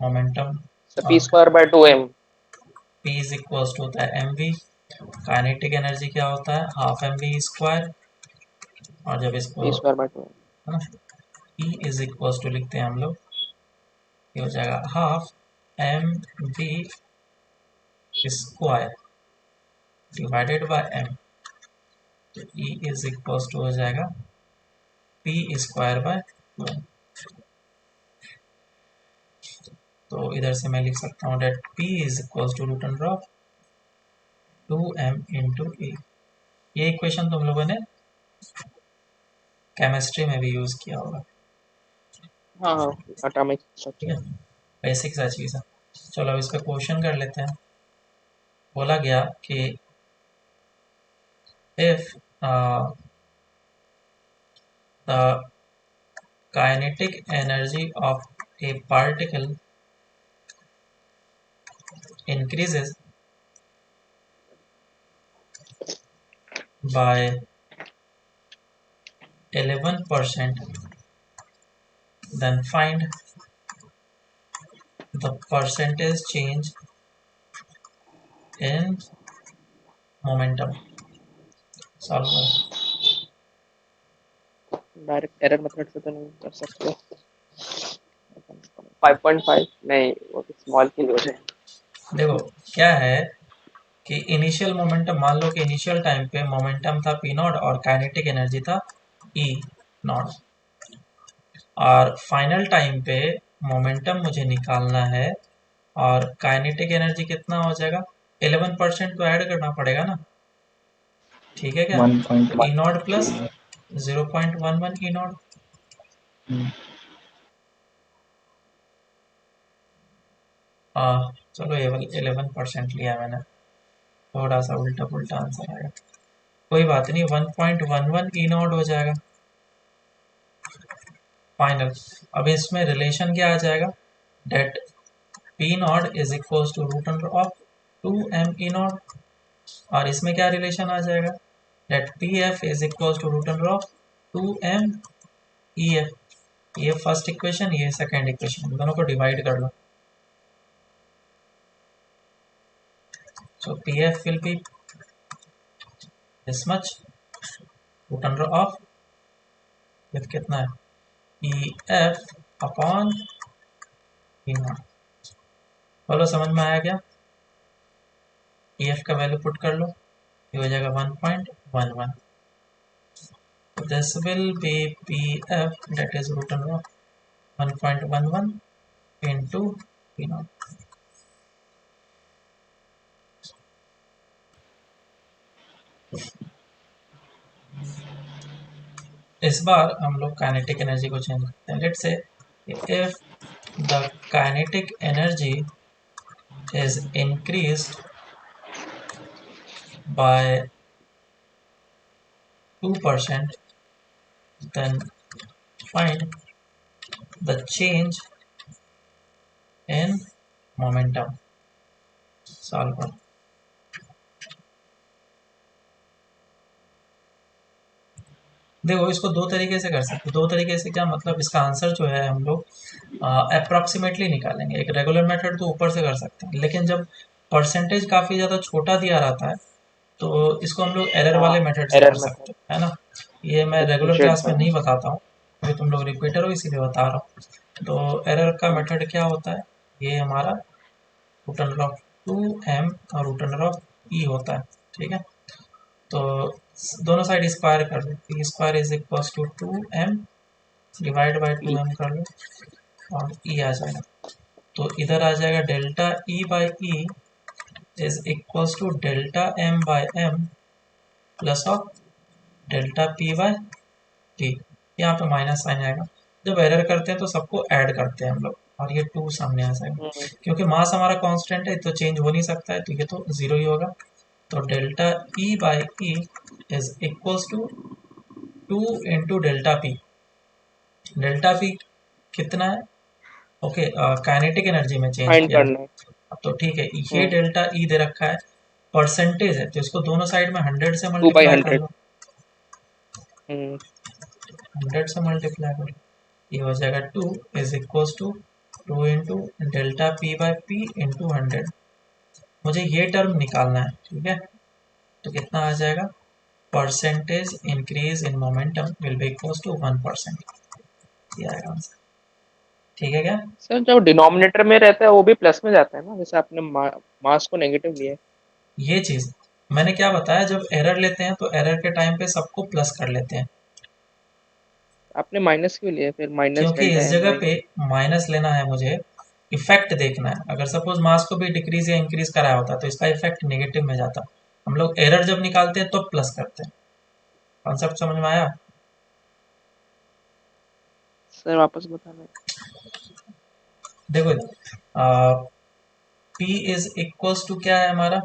Speaker 1: मोमेंटम
Speaker 2: सर
Speaker 1: और
Speaker 2: p²/2m।
Speaker 1: p is equals to होता है mv। काइनेटिक एनर्जी क्या होता है, हाफ mv²। और जब इसको
Speaker 2: p²/2m।
Speaker 1: है ना, E इज इक्वल्स टू लिखते हैं हम लोग, ये हो जाएगा half mv square divided by m। तो E इज इक्वल्स टू हो जाएगा p²/2m। तो इधर से मैं लिख सकता हूँ that p is equals to root under of 2m into A. ये इक्वेशन तुम लोगों ने केमिस्ट्री में भी यूज किया होगा।
Speaker 2: हाँ हाँ, एटॉमिक
Speaker 1: ठीक
Speaker 2: स्ट्रक्चर।
Speaker 1: है, बेसिक सा चीज़ है। चलो अब इस पे क्वेश्चन कर लेते हैं। बोला गया कि if the kinetic energy of A particle increases by 11%, then find the percentage change in momentum. Solve करो।
Speaker 2: डायरेक्ट एरर मेथड से तो नहीं कर सकते। 5.5 नहीं, वो तो स्मॉल की हो जाए।
Speaker 1: देखो क्या है कि इनिशियल मोमेंटम, मान लो कि इनिशियल टाइम पे मोमेंटम था पी नॉट और काइनेटिक एनर्जी था ई नॉट, और फाइनल टाइम पे मोमेंटम मुझे निकालना है और काइनेटिक एनर्जी कितना हो जाएगा, 11% तो ऐड करना पड़ेगा ना, ठीक है क्या।
Speaker 3: 1.1।
Speaker 1: तो ई नॉट प्लस 0.11 ई नॉट। चलो ये 11% लिया मैंने, थोड़ा सा उल्टा पुल्टा आंसर आएगा, कोई बात नहीं, 1.11 ई नॉट हो जाएगा फाइनल। अब इसमें रिलेशन क्या आ जाएगा, date P naught is equals to root under of 2m E naught, और इसमें क्या रिलेशन आ जाएगा, date P F is equals to root under of 2m E F. ये फर्स्ट इक्वेशन, ये सेकेंड इक्वेशन, दोनों को डिवाइड कर लो। So P F will be this much, root under of F कितना है, E F upon E naught. बोलो समझ में आया क्या, ई एफ का वैल्यू पुट कर लो, ये हो जाएगा 1.11। This will be P F that is root under of 1.11 into E naught. इस बार हम लोग काइनेटिक एनर्जी को चेंज करते हैं। Let's say if the kinetic energy is increased by 2%, then find the change in momentum. Solve करो। देखो इसको दो तरीके से कर सकते हैं, दो तरीके से क्या मतलब, इसका आंसर जो है हम लोग अप्रोक्सीमेटली निकालेंगे। एक रेगुलर मेथड तो ऊपर से कर सकते हैं, लेकिन जब परसेंटेज काफ़ी ज़्यादा छोटा दिया रहता है तो इसको हम लोग एरर
Speaker 2: हाँ,
Speaker 1: वाले मेथड से कर
Speaker 2: एरर मेथड,
Speaker 1: सकते हैं, है ना। ये मैं रेगुलर
Speaker 2: डिफरेंशिएट
Speaker 1: क्लास में
Speaker 2: करना।
Speaker 1: नहीं बताता हूँ, अभी तुम लोग रिपीटर हो इसीलिए बता रहा हूँ। तो एरर का मेथड क्या होता है, ये हमारा रूट अंडर ऑफ 2m और रूट अंडर ऑफ ई होता है, ठीक है। तो दोनों साइड स्क्वायर कर लो, P square is equal to 2m divide by 2m कर लो और ई आ जाएगा। तो इधर आ जाएगा delta E by E is equals to delta m by m plus of delta P by T, यहाँ पे माइनस साइन आएगा। जब एरर करते हैं तो सबको ऐड करते हैं हम लोग, और ये 2 सामने आ जाएगा, क्योंकि मास हमारा कांस्टेंट है तो चेंज हो नहीं सकता है, तो ये तो 0 ही होगा। तो delta E by E is equals to 2 into delta P. Delta P कितना है? ओके, काइनेटिक एनर्जी में चेंज
Speaker 2: फाइंड
Speaker 1: किया है।
Speaker 2: करना है।
Speaker 1: अब तो ठीक है, ये डेल्टा ई दे रखा है, परसेंटेज है, तो इसको दोनों साइड में 100 से
Speaker 2: 2 by
Speaker 1: मल्टीप्लाई कर
Speaker 2: 100।
Speaker 1: लो। 100 से मल्टीप्लाई करो, ये हो जाएगा 2 is equals to 2 into delta P by P into 100। मुझे ये टर्म निकालना है, ठीक है। तो कितना आ जाएगा? Percentage increase in momentum will be equals to 1%। ये आएगा आंसर, ठीक है क्या?
Speaker 2: सर जब डिनोमिनेटर में रहता है वो भी प्लस में जाता है ना, जैसे आपने मास को नेगेटिव लिया है।
Speaker 1: ये चीज मैंने क्या बताया, जब एरर लेते हैं तो एरर के टाइम पे सबको प्लस कर लेते हैं,
Speaker 2: आपने माइनस क्यों लिया फिर? माइनस
Speaker 1: क्योंकि
Speaker 2: डेल्टा
Speaker 1: इस
Speaker 2: एम
Speaker 1: जगह
Speaker 2: बाई।
Speaker 1: पे माइनस लेना है मुझे, इफेक्ट देखना है। अगर सपोज मास को भी डिक्रीज या इंक्रीज कराया होता तो इसका इफेक्ट नेगेटिव में जाता। हम लोग एरर जब निकालते हैं तो प्लस करते हैं। कॉन्सेप्ट समझ में आया?
Speaker 2: सर वापस बताना।
Speaker 1: देखो P इज इक्वल्स टू क्या है हमारा,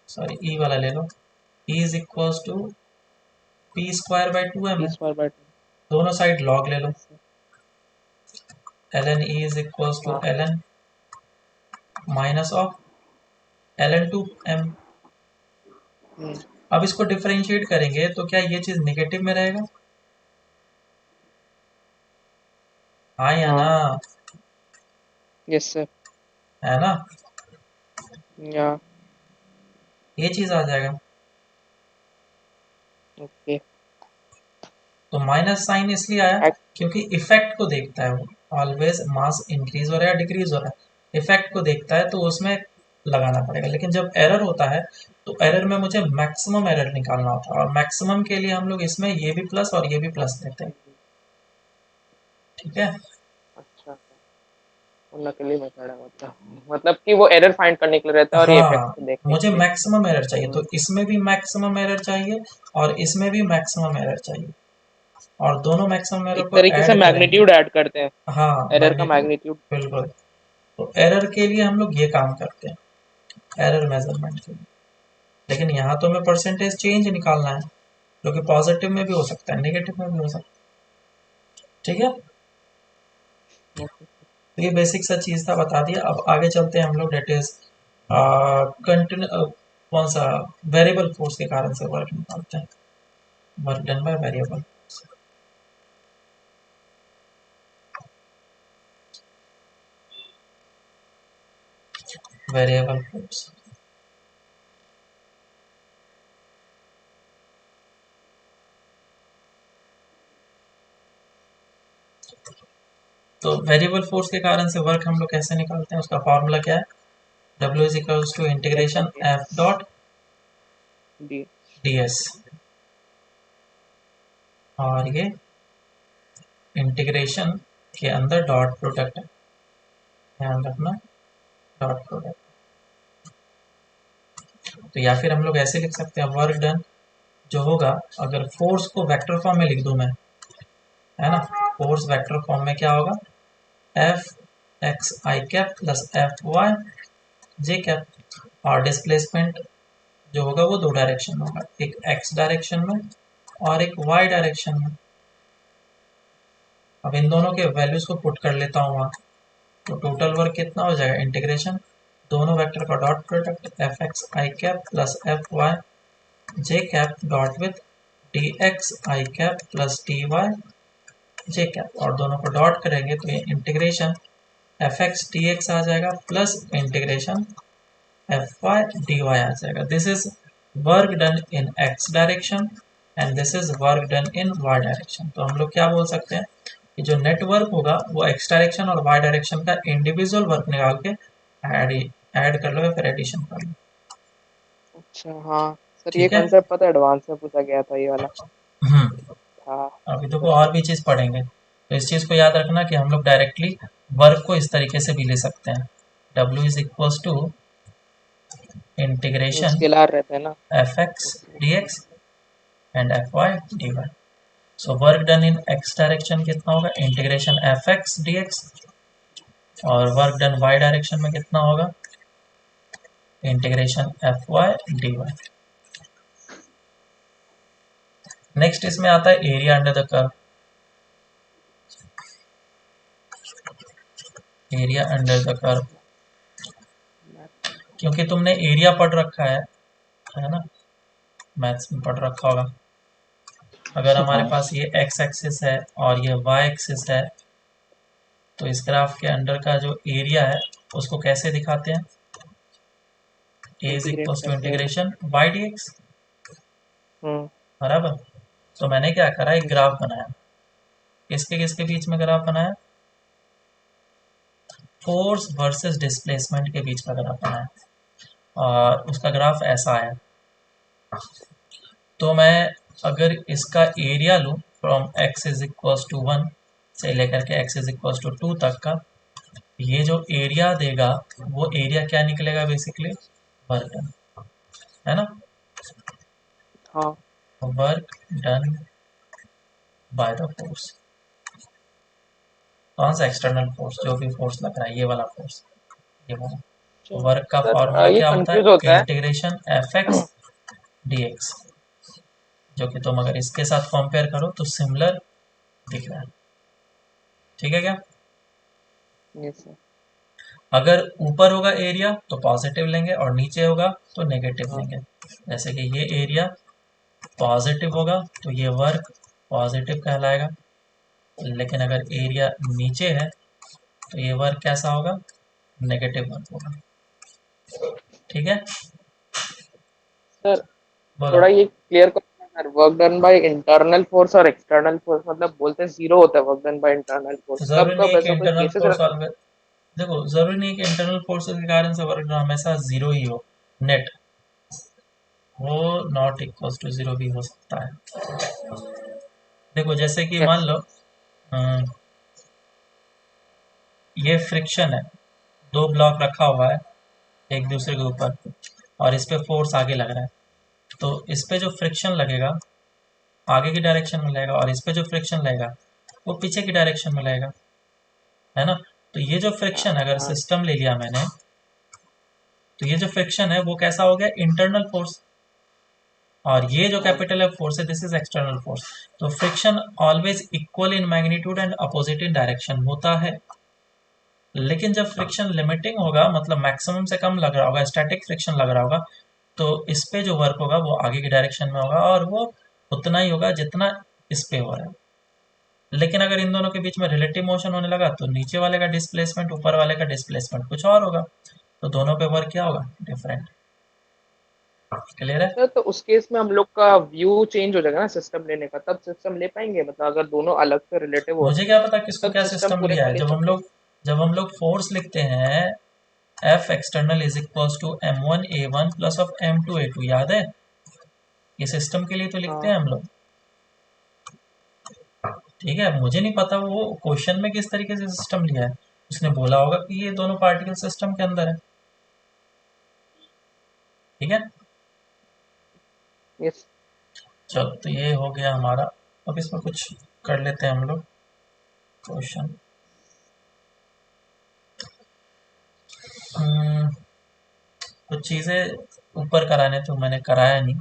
Speaker 1: सॉरी ई वाला ले लो। P is equals to P square by 2m
Speaker 2: P
Speaker 1: है,
Speaker 2: स्क्वायर बाय 2।
Speaker 1: दोनों साइड लॉग ले लो।
Speaker 2: Yes sir.
Speaker 1: ln E is equals to
Speaker 2: हाँ।
Speaker 1: ln minus of ln 2m। अब इसको डिफरेंशिएट करेंगे तो क्या ये चीज नेगेटिव में रहेगा? हाँ या ना?
Speaker 2: हाँ। Yes sir.
Speaker 1: है ना?
Speaker 2: या।
Speaker 1: ये चीज आ जाएगा।
Speaker 2: ओके।
Speaker 1: तो माइनस साइन इसलिए आया क्योंकि इफेक्ट को देखता है वो, ऑलवेज मास इंक्रीज हो रहा है डिक्रीज हो रहा है, इफेक्ट को देखता है तो उसमें लगाना पड़ेगा। लेकिन जब एरर होता है तो एरर में मुझे मैक्सिमम एरर निकालना होता है, और मैक्सिमम के लिए हम लोग इसमें ये भी प्लस और ये भी प्लस देते हैं, ठीक है।
Speaker 2: अच्छा, वो नकली मेथड है, मतलब कि वो एरर फाइंड करने के लिए रहता है और ये इफेक्ट
Speaker 1: हाँ,
Speaker 2: को देखने
Speaker 1: मुझे
Speaker 2: के लिए।
Speaker 1: मैक्सिमम एरर चाहिए, तो इसमें भी मैक्सिमम एरर चाहिए और इसमें भी मैक्सिमम एरर चाहिए, और दोनों मैक्सिमम एरर
Speaker 2: एक
Speaker 1: को
Speaker 2: तरीके से
Speaker 1: ऐड करेंगे।
Speaker 2: मैग्नीट्यूड ऐड करते हैं,
Speaker 1: हाँ,
Speaker 2: एरर का
Speaker 1: मैग्नीट्यूड,
Speaker 2: मैग्नीट्यूड।
Speaker 1: बिल्कुल। तो एरर के लिए हम लोग ये काम करते हैं, एरर मेजरमेंट के लिए। लेकिन यहाँ तो हमें परसेंटेज चेंज निकालना है, जो कि पॉजिटिव में भी हो सकता है नेगेटिव में भी हो सकता है, ठीक है। तो ये बेसिक सा चीज था, बता दिया। अब आगे चलते हैं हम लोग, डेट इज कंटिन्यू, कौन सा, वेरिएबल फोर्स के कारण से वर्क निकालते हैं, work done by variable. Variable force, तो वेरिएबल फोर्स के कारण से वर्क हम लोग कैसे निकालते हैं, उसका फॉर्मूला क्या है? W is equals to integration F dot ds, और ये इंटीग्रेशन के अंदर डॉट प्रोडक्ट है, ध्यान रखना, डॉट प्रोडक्ट। तो या फिर हम लोग ऐसे लिख सकते हैं, वर्क डन जो होगा, अगर फोर्स को वेक्टर फॉर्म में लिख दूं मैं, है ना, फोर्स वेक्टर फॉर्म में क्या होगा, F X I cap plus F Y J cap, और डिस्प्लेसमेंट जो होगा वो दो डायरेक्शन में होगा, एक एक्स डायरेक्शन में और एक वाई डायरेक्शन में। अब इन दोनों के वैल्यूज को पुट कर लेता हूँ वहाँ, तो टोटल वर्क कितना हो जाएगा, इंटीग्रेशन दोनों वेक्टर का dot product F X I cap plus F Y J cap dot with D X I cap plus D Y J cap, और दोनों को डॉट करेंगे तो ये integration F X D X आ जाएगा plus integration F Y D Y आ जाएगा। This is work done in X direction and this is work done in Y direction. तो हम लोग क्या बोल सकते हैं कि जो नेटवर्क होगा वो एक्स डायरेक्शन और वाई डायरेक्शन का इंडिविजुअल वर्क निकाल के ऐड कर लो या फिर एडिशन कर लो,
Speaker 2: अच्छा हाँ सर, ये
Speaker 1: ठीक है।
Speaker 2: कॉन्सेप्ट पता है, एडवांस में पूछा गया था ये वाला था।
Speaker 1: अभी देखो और भी चीज पढ़ेंगे, तो इस चीज को याद रखना कि हम लोग डायरेक्टली वर्क को इस तरीके से भी ले सकते हैं, W इज इक्वल्स टू
Speaker 2: जो
Speaker 1: इंटीग्रेशन
Speaker 2: स्केलर रहते हैं ना।
Speaker 1: F X D X and F Y D Y. So work done in X direction कितना होगा, integration F X D X, और वर्क डन वाई डायरेक्शन में कितना होगा, integration F Y D Y. Next इसमें आता है area under the curve. Area under the curve, क्योंकि तुमने एरिया पढ़ रखा है ना, मैथ्स में पढ़ रखा होगा। अगर हमारे
Speaker 3: हाँ।
Speaker 1: पास ये एक्स एक्सिस है और ये वाई एक्सिस है, तो इस ग्राफ के अंडर का जो एरिया है उसको कैसे दिखाते हैं, ए इज
Speaker 2: इंटीग्रेट
Speaker 1: इक्वल टू
Speaker 2: करते हैं।
Speaker 1: इंटीग्रेशन वाई डी एक्स,
Speaker 2: हम्म,
Speaker 1: बराबर। तो मैंने क्या करा, एक ग्राफ बनाया, किसके बीच में ग्राफ बनाया, फोर्स वर्सेस डिस्प्लेसमेंट के बीच का ग्राफ बनाया, और उसका ग्राफ ऐसा आया। तो मैं अगर इसका एरिया लूँ from x is equal to 1 से लेकर के x इज इक्वल टू 2 तक का, ये जो एरिया देगा वो एरिया क्या निकलेगा, बेसिकली वर्क डन, है ना,
Speaker 2: हाँ
Speaker 1: work done by the force. कौन सा एक्सटर्नल फोर्स, जो भी फोर्स लग रहा है, ये वाला फोर्स, ये वाला। वर्क का
Speaker 2: सर,
Speaker 1: फॉर्मूला
Speaker 2: ये
Speaker 1: क्या होता
Speaker 2: कंफ्यूज
Speaker 1: है,
Speaker 2: होता है।
Speaker 1: Integration F X D x, जो कि तुम अगर इसके साथ कंपेयर करो तो सिमिलर दिख रहा है, ठीक है क्या।
Speaker 2: Yes sir.
Speaker 1: अगर ऊपर होगा एरिया तो पॉजिटिव लेंगे और नीचे होगा तो नेगेटिव
Speaker 2: हाँ
Speaker 1: लेंगे। जैसे कि ये एरिया पॉजिटिव होगा तो ये वर्क पॉजिटिव कहलाएगा, लेकिन अगर एरिया नीचे है तो ये वर्क कैसा होगा, नेगेटिव वर्क होगा, ठीक है।
Speaker 2: सर,
Speaker 1: बोलो।
Speaker 2: थोड़ा ये क्लियर करो sir, work done by internal force और एक्सटर्नल फोर्स, मतलब बोलते हैं जीरो होता है work done by internal force, कब
Speaker 1: जरूरी नहीं
Speaker 2: कब
Speaker 1: है कि
Speaker 2: ऐसा कोई
Speaker 1: इंटरनल
Speaker 2: केसेस
Speaker 1: फोर्स
Speaker 2: रहता है?
Speaker 1: ऑलवेज, देखो जरूरी नहीं है कि इंटरनल फोर्सेस के कारण से वर्क हमेशा जीरो ही हो, नेट वो नॉट इक्वल टू जीरो भी हो सकता है। देखो जैसे कि मान
Speaker 2: यस।
Speaker 1: लो ये फ्रिक्शन है, दो ब्लॉक रखा हुआ है एक दूसरे के ऊपर, और इस पे फोर्स आगे लग रहा है, तो इस पे जो फ्रिक्शन लगेगा आगे की डायरेक्शन में लगेगा, और इस पे जो फ्रिक्शन लगेगा वो पीछे की डायरेक्शन में लगेगा, है ना। तो ये जो फ्रिक्शन, अगर
Speaker 2: हाँ
Speaker 1: सिस्टम ले लिया मैंने, तो ये जो फ्रिक्शन है वो कैसा हो गया, इंटरनल फोर्स, और ये जो
Speaker 2: हाँ
Speaker 1: कैपिटल एफ फोर्स है दिस इज एक्सटर्नल फोर्स। तो friction always equal in magnitude and opposite in direction होता है, लेकिन जब फ्रिक्शन लिमिटिंग होगा, मतलब मैक्सिमम से कम लग रहा होगा, स्टैटिक फ्रिक्शन लग रहा होगा, तो इस पे जो वर्क होगा वो आगे की डायरेक्शन में होगा, और वो उतना ही होगा जितना इस पे हो रहा है। लेकिन अगर इन दोनों के बीच में रिलेटिव मोशन होने लगा तो नीचे वाले का डिस्प्लेसमेंट ऊपर वाले का डिस्प्लेसमेंट कुछ और होगा, तो दोनों पे वर्क क्या होगा, डिफरेंट। क्लियर है।
Speaker 2: सर, तो उस केस में हम लोग का व्यू चेंज हो जाएगा ना सिस्टम लेने का, तब सिस्टम ले पाएंगे, मतलब अगर दोनों अलग से रिलेटिव हो रहे
Speaker 1: मुझे
Speaker 2: हैं
Speaker 1: क्या पता किसको
Speaker 2: तब
Speaker 1: क्या
Speaker 2: सिस्टम
Speaker 1: सिस्टम
Speaker 2: पूरे
Speaker 1: लिया
Speaker 2: का
Speaker 1: है,
Speaker 2: ले
Speaker 1: जब हम
Speaker 2: सकते हैं।
Speaker 1: लोग फोर्स लिखते हैं, F external is equals to m1 a1 plus of m2 a2, याद है, ये सिस्टम के लिए तो लिखते हैं
Speaker 2: हाँ
Speaker 1: हम लोग, ठीक है। मुझे नहीं पता वो क्वेश्चन में किस तरीके से सिस्टम लिया है, उसने बोला होगा कि ये दोनों पार्टिकल सिस्टम के अंदर है, ठीक है।
Speaker 2: यस।
Speaker 1: चलो तो ये हो गया हमारा, अब इसमें कुछ कर लेते हैं हम लोग क्वेश्चन। कुछ चीज़ें ऊपर कराने तो मैंने कराया नहीं,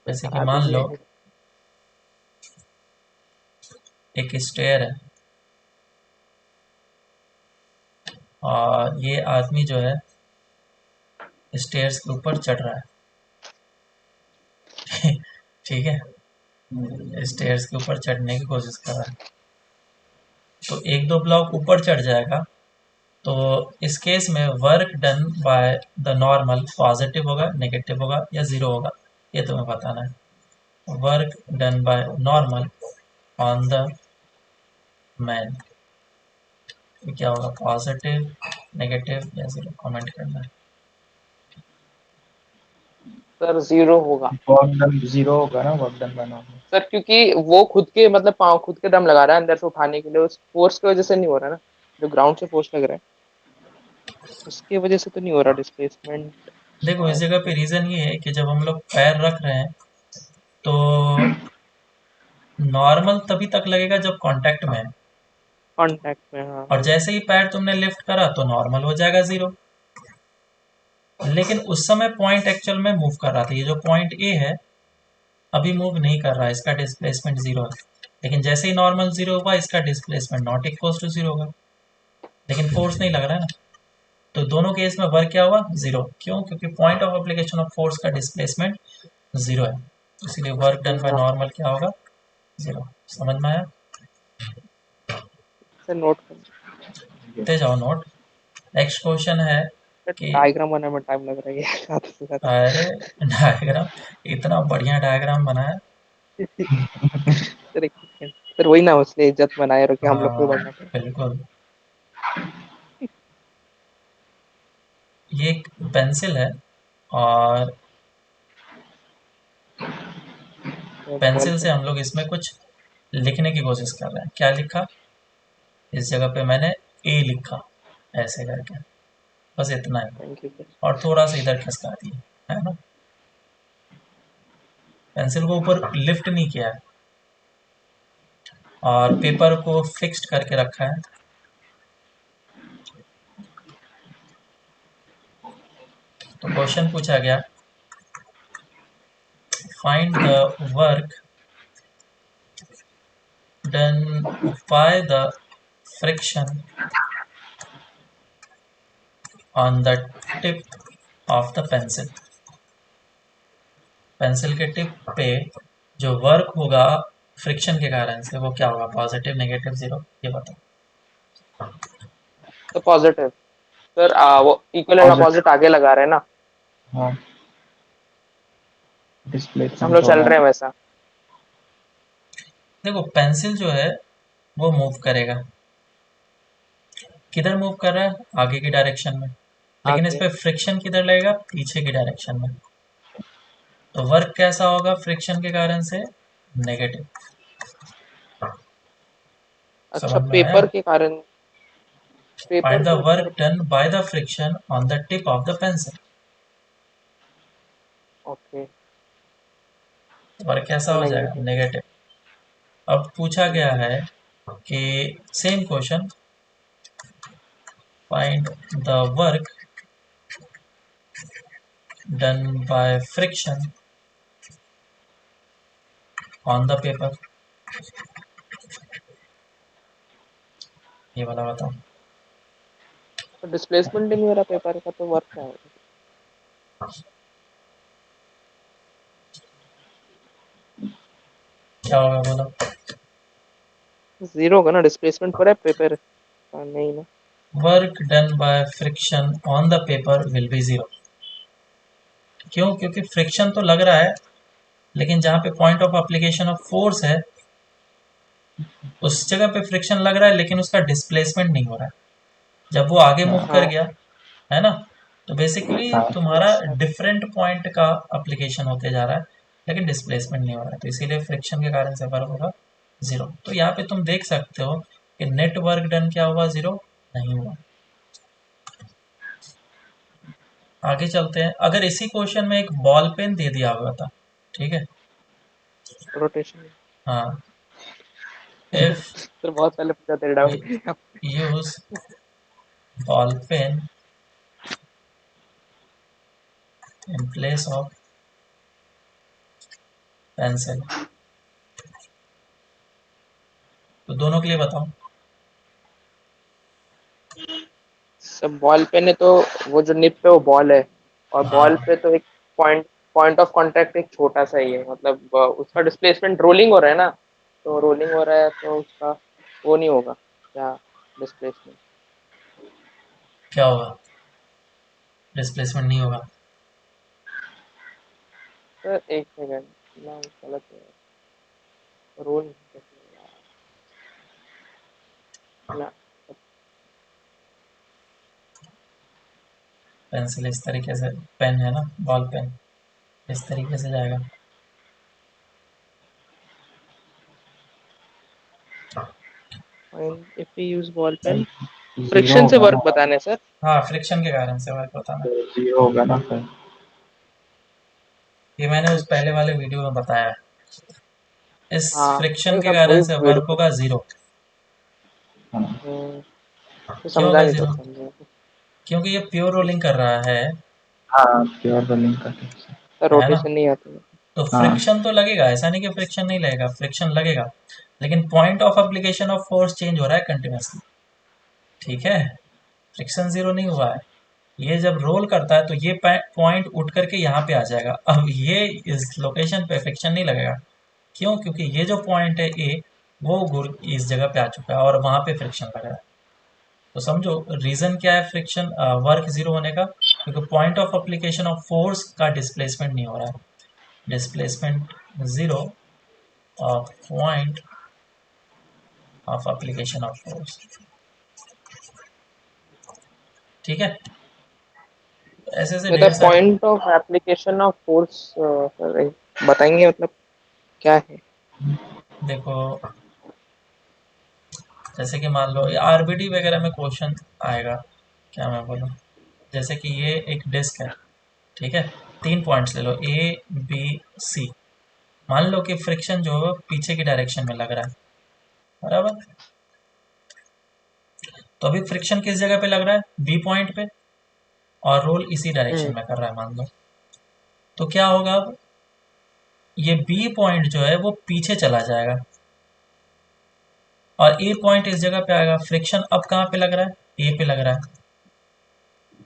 Speaker 1: जैसे कि
Speaker 2: करा
Speaker 1: मान लो
Speaker 2: दीजिए।
Speaker 1: एक स्टेयर है, और ये आदमी जो है स्टेयर्स के ऊपर चढ़ रहा है ठीक है, स्टेयर्स के ऊपर चढ़ने की कोशिश कर रहा है, तो एक दो ब्लॉक ऊपर चढ़ जाएगा, तो इस केस में work done by the normal positive होगा, नेगेटिव होगा या जीरो होगा, ये तुम्हें बताना है। Work done by normal on the man, क्या होगा, पॉजिटिव, नेगेटिव या जीरो, कमेंट करना है।
Speaker 2: सर, जीरो होगा।
Speaker 3: वर्क डन जीरो होगा ना, वर्क डन बनाना।
Speaker 2: सर, क्योंकि वो खुद के मतलब पाँव खुद के दम लगा रहा है अंदर से उठाने के लिए, उस फोर्स की वजह से नहीं हो रहा ना, जो ग्राउंड से फोर्स लग रहा है उसकी वजह से तो नहीं हो रहा डिस्प्लेसमेंट
Speaker 1: देखो इस
Speaker 2: शायद
Speaker 1: जगह पे
Speaker 2: से।
Speaker 1: रीजन ये है कि जब हम लोग पैर रख रहे हैं तो नॉर्मल तभी तक लगेगा जब कांटेक्ट में है,
Speaker 2: कांटेक्ट में, हाँ।
Speaker 1: और जैसे ही पैर तुमने लिफ्ट करा तो नॉर्मल हो जाएगा 0। लेकिन उस समय पॉइंट एक्चुअल में मूव कर रहा था, ये जो पॉइंट ए है अभी मूव नहीं कर रहा है, इसका डिस्प्लेसमेंट 0 है। लेकिन जैसे ही नॉर्मल 0 हुआ, इसका डिस्प्लेसमेंट नॉट इक्वल टू 0 होगा, लेकिन फोर्स नहीं लग रहा है ना। तो दोनों केस में वर्क क्या हुआ, 0। क्यों? क्योंकि point of application of force का डिस्प्लेसमेंट 0 है, इसलिए वर्क डन बाय
Speaker 2: हाँ,
Speaker 1: नॉर्मल क्या होगा, 0। समझ में आया?
Speaker 2: से नोट कर।
Speaker 1: दे जाओ नोट। नेक्स्ट क्वेश्चन है कि
Speaker 2: डायग्राम बनाने में टाइम लग रहा है ये ज्यादा से ज्यादा।
Speaker 1: अरे डायग्राम, इतना बढ़िया डायग्राम बनाया।
Speaker 2: सर एक सेकंड सर, वही ना, उसने इज्जत बनाए रखे हम लोग को
Speaker 1: हाँ
Speaker 2: बढ़ना पड़े।
Speaker 1: बिल्कुल। ये एक पेंसिल है, और
Speaker 2: बॉल
Speaker 1: पेंसिल से
Speaker 2: पे।
Speaker 1: हम लोग इसमें कुछ लिखने की कोशिश कर रहे हैं। क्या लिखा? इस जगह पे मैंने ए लिखा, ऐसे करके, बस इतना ही।
Speaker 2: Thank you sir.
Speaker 1: और थोड़ा सा इधर खिसका दिया, है ना। पेंसिल को ऊपर लिफ्ट नहीं किया है, और पेपर को फिक्स्ड करके रखा है। तो क्वेश्चन पूछा गया, find the work done by the friction on the tip of the pencil. Pencil के टिप पे जो वर्क होगा फ्रिक्शन के कारण से, वो क्या होगा, पॉजिटिव, नेगेटिव, 0, ये बताओ।
Speaker 2: तो पॉजिटिव सर, वो इक्वल एंड
Speaker 3: पॉजिटिव।
Speaker 2: अपोजिट आगे लगा रहे हैं ना,
Speaker 3: हाँ,
Speaker 2: हम
Speaker 3: डिस्प्लेसमेंट
Speaker 2: लोग चल
Speaker 3: होगा।
Speaker 2: रहे हैं वैसा।
Speaker 1: देखो पेंसिल जो है वो मूव करेगा, किधर मूव कर रहा है, आगे की डायरेक्शन में। लेकिन इस
Speaker 2: आगे।
Speaker 1: पे फ्रिक्शन किधर लगेगा, पीछे की डायरेक्शन में। तो वर्क कैसा होगा फ्रिक्शन के कारण से, नेगेटिव।
Speaker 2: अच्छा,
Speaker 1: समझ में आया?
Speaker 2: पेपर के कारण। पेपर
Speaker 1: फाइंड द
Speaker 2: के
Speaker 1: वर्क
Speaker 2: ऊपर।
Speaker 1: Done by the friction on the tip of the pencil.
Speaker 2: Okay.
Speaker 1: Work कैसा
Speaker 2: तो
Speaker 1: हो जाएगा,
Speaker 2: नेगेटिव।
Speaker 1: नेगेटिव। अब पूछा गया है कि same question, find the work done by friction on the paper. ये वाला बताओ।
Speaker 2: तो डिस्प्लेसमेंट नहीं हो रहा पेपर का, तो वर्क क्या होगा?
Speaker 1: क्या होगा बोलो।
Speaker 2: जीरो होगा ना, डिस्प्लेसमेंट हो रहा है पेपर का नहीं ना।
Speaker 1: Work done by friction on the paper will be 0। क्यों? क्योंकि फ्रिक्शन तो लग रहा है, लेकिन जहाँ पे point of application of force है, उस जगह पे फ्रिक्शन लग रहा है, लेकिन उसका डिस्प्लेसमेंट नहीं हो रहा है। जब वो आगे मूव कर
Speaker 2: हाँ।
Speaker 1: गया, है ना, तो बेसिकली
Speaker 3: हाँ,
Speaker 1: तुम्हारा
Speaker 2: अच्छा।
Speaker 1: डिफरेंट पॉइंट का एप्लीकेशन होते जा रहा है, लेकिन डिस्प्लेसमेंट नहीं हो रहा है, तो इसीलिए फ्रिक्शन के कारण से वर्क होगा 0। तो यहाँ पे तुम देख सकते हो कि नेट वर्क डन क्या हुआ, 0 नहीं हुआ। आगे चलते हैं। अगर इसी क्वेश्चन में एक बॉल पेन दे दिया हुआ था, ठीक है,
Speaker 2: रोटेशन।
Speaker 1: हाँ, इफ
Speaker 2: सर बहुत पहले पूछा था doubt.
Speaker 1: Use ball pain in place of pencil, तो दोनों के लिए बताओ।
Speaker 2: सब बॉल पे ने तो, वो जो निप पे वो बॉल है, और बॉल
Speaker 1: हाँ,
Speaker 2: पे तो एक पॉइंट पॉइंट ऑफ कांटेक्ट एक छोटा सा ही है, मतलब उसका डिस्प्लेसमेंट रोलिंग हो रहा है ना, तो रोलिंग हो रहा है तो उसका वो नहीं होगा क्या, डिस्प्लेसमेंट।
Speaker 1: क्या होगा, डिस्प्लेसमेंट नहीं होगा।
Speaker 2: सर एक सेकंड ना, गलत है, रोल कैसे होगा ना।
Speaker 1: पेंसिल इस तरीके से, पेन है ना, बॉल पेन, इस तरीके से जाएगा।
Speaker 2: If we use ball pen,
Speaker 3: zero
Speaker 2: friction से
Speaker 3: होगा ना,
Speaker 2: वर्क बताने सर।
Speaker 1: हाँ, फ्रिक्शन के कारण से वर्क होता है।
Speaker 3: तो जीरो होगा ना फिर।
Speaker 1: ये मैंने उस पहले
Speaker 2: अच्छा।
Speaker 1: वाले वीडियो में बताया है। इस
Speaker 2: हाँ
Speaker 1: फ्रिक्शन
Speaker 2: वही
Speaker 1: के
Speaker 2: सब
Speaker 1: कारण
Speaker 2: वही
Speaker 1: से
Speaker 2: वेट
Speaker 1: वर्क होगा 0।
Speaker 3: हाँ
Speaker 2: तो
Speaker 1: क्यों
Speaker 2: समझा
Speaker 1: होगा
Speaker 2: नहीं तो
Speaker 1: 0?
Speaker 2: समझे।
Speaker 1: क्योंकि ये प्योर रोलिंग कर रहा
Speaker 3: हाँ प्योर रोलिंग का
Speaker 1: है ना?
Speaker 2: रोटेशन नहीं आती है।
Speaker 1: तो
Speaker 3: हाँ
Speaker 1: फ्रिक्शन तो लगेगा, ऐसा नहीं कि फ्रिक्शन नहीं लगेगा, फ्रिक्शन लगेगा, लेकिन point of application of force change हो रहा है कंटिन्यूसली। ठीक है, फ्रिक्शन 0 नहीं हुआ है। ये जब रोल करता है तो ये पॉइंट उठ करके यहाँ पे आ जाएगा। अब ये इस लोकेशन पे फ्रिक्शन नहीं लगेगा। क्यों? क्योंकि ये जो पॉइंट है ए, वो इस जगह पे आ चुका है और वहां पे फ्रिक्शन लग रहा है। तो समझो रीजन क्या है फ्रिक्शन वर्क 0 होने का, क्योंकि point of application of force का डिस्प्लेसमेंट नहीं हो रहा है। Displacement 0 of point of application of force. ठीक है, तो ऐसे ऐसे ढेर
Speaker 2: मतलब
Speaker 1: सारे।
Speaker 2: Point of application of force बताएंगे मतलब क्या है?
Speaker 1: देखो, जैसे कि मान लो आरबीडी वगैरह में क्वेश्चन आएगा, क्या मैं बोलूँ, जैसे कि ये एक डिस्क है, ठीक है, 3 पॉइंट्स ले लो ए बी सी। मान लो कि फ्रिक्शन जो है पीछे की डायरेक्शन में लग रहा है, बराबर। तो अभी फ्रिक्शन किस जगह पे लग रहा है? बी पॉइंट पे, और रोल इसी डायरेक्शन
Speaker 2: हम्म।
Speaker 1: में कर रहा है मान लो। तो क्या होगा अब, ये बी पॉइंट जो है वो पीछे चला जाएगा और ए पॉइंट इस जगह पे आएगा। फ्रिक्शन अब कहाँ पे लग रहा है? ए पे लग रहा है।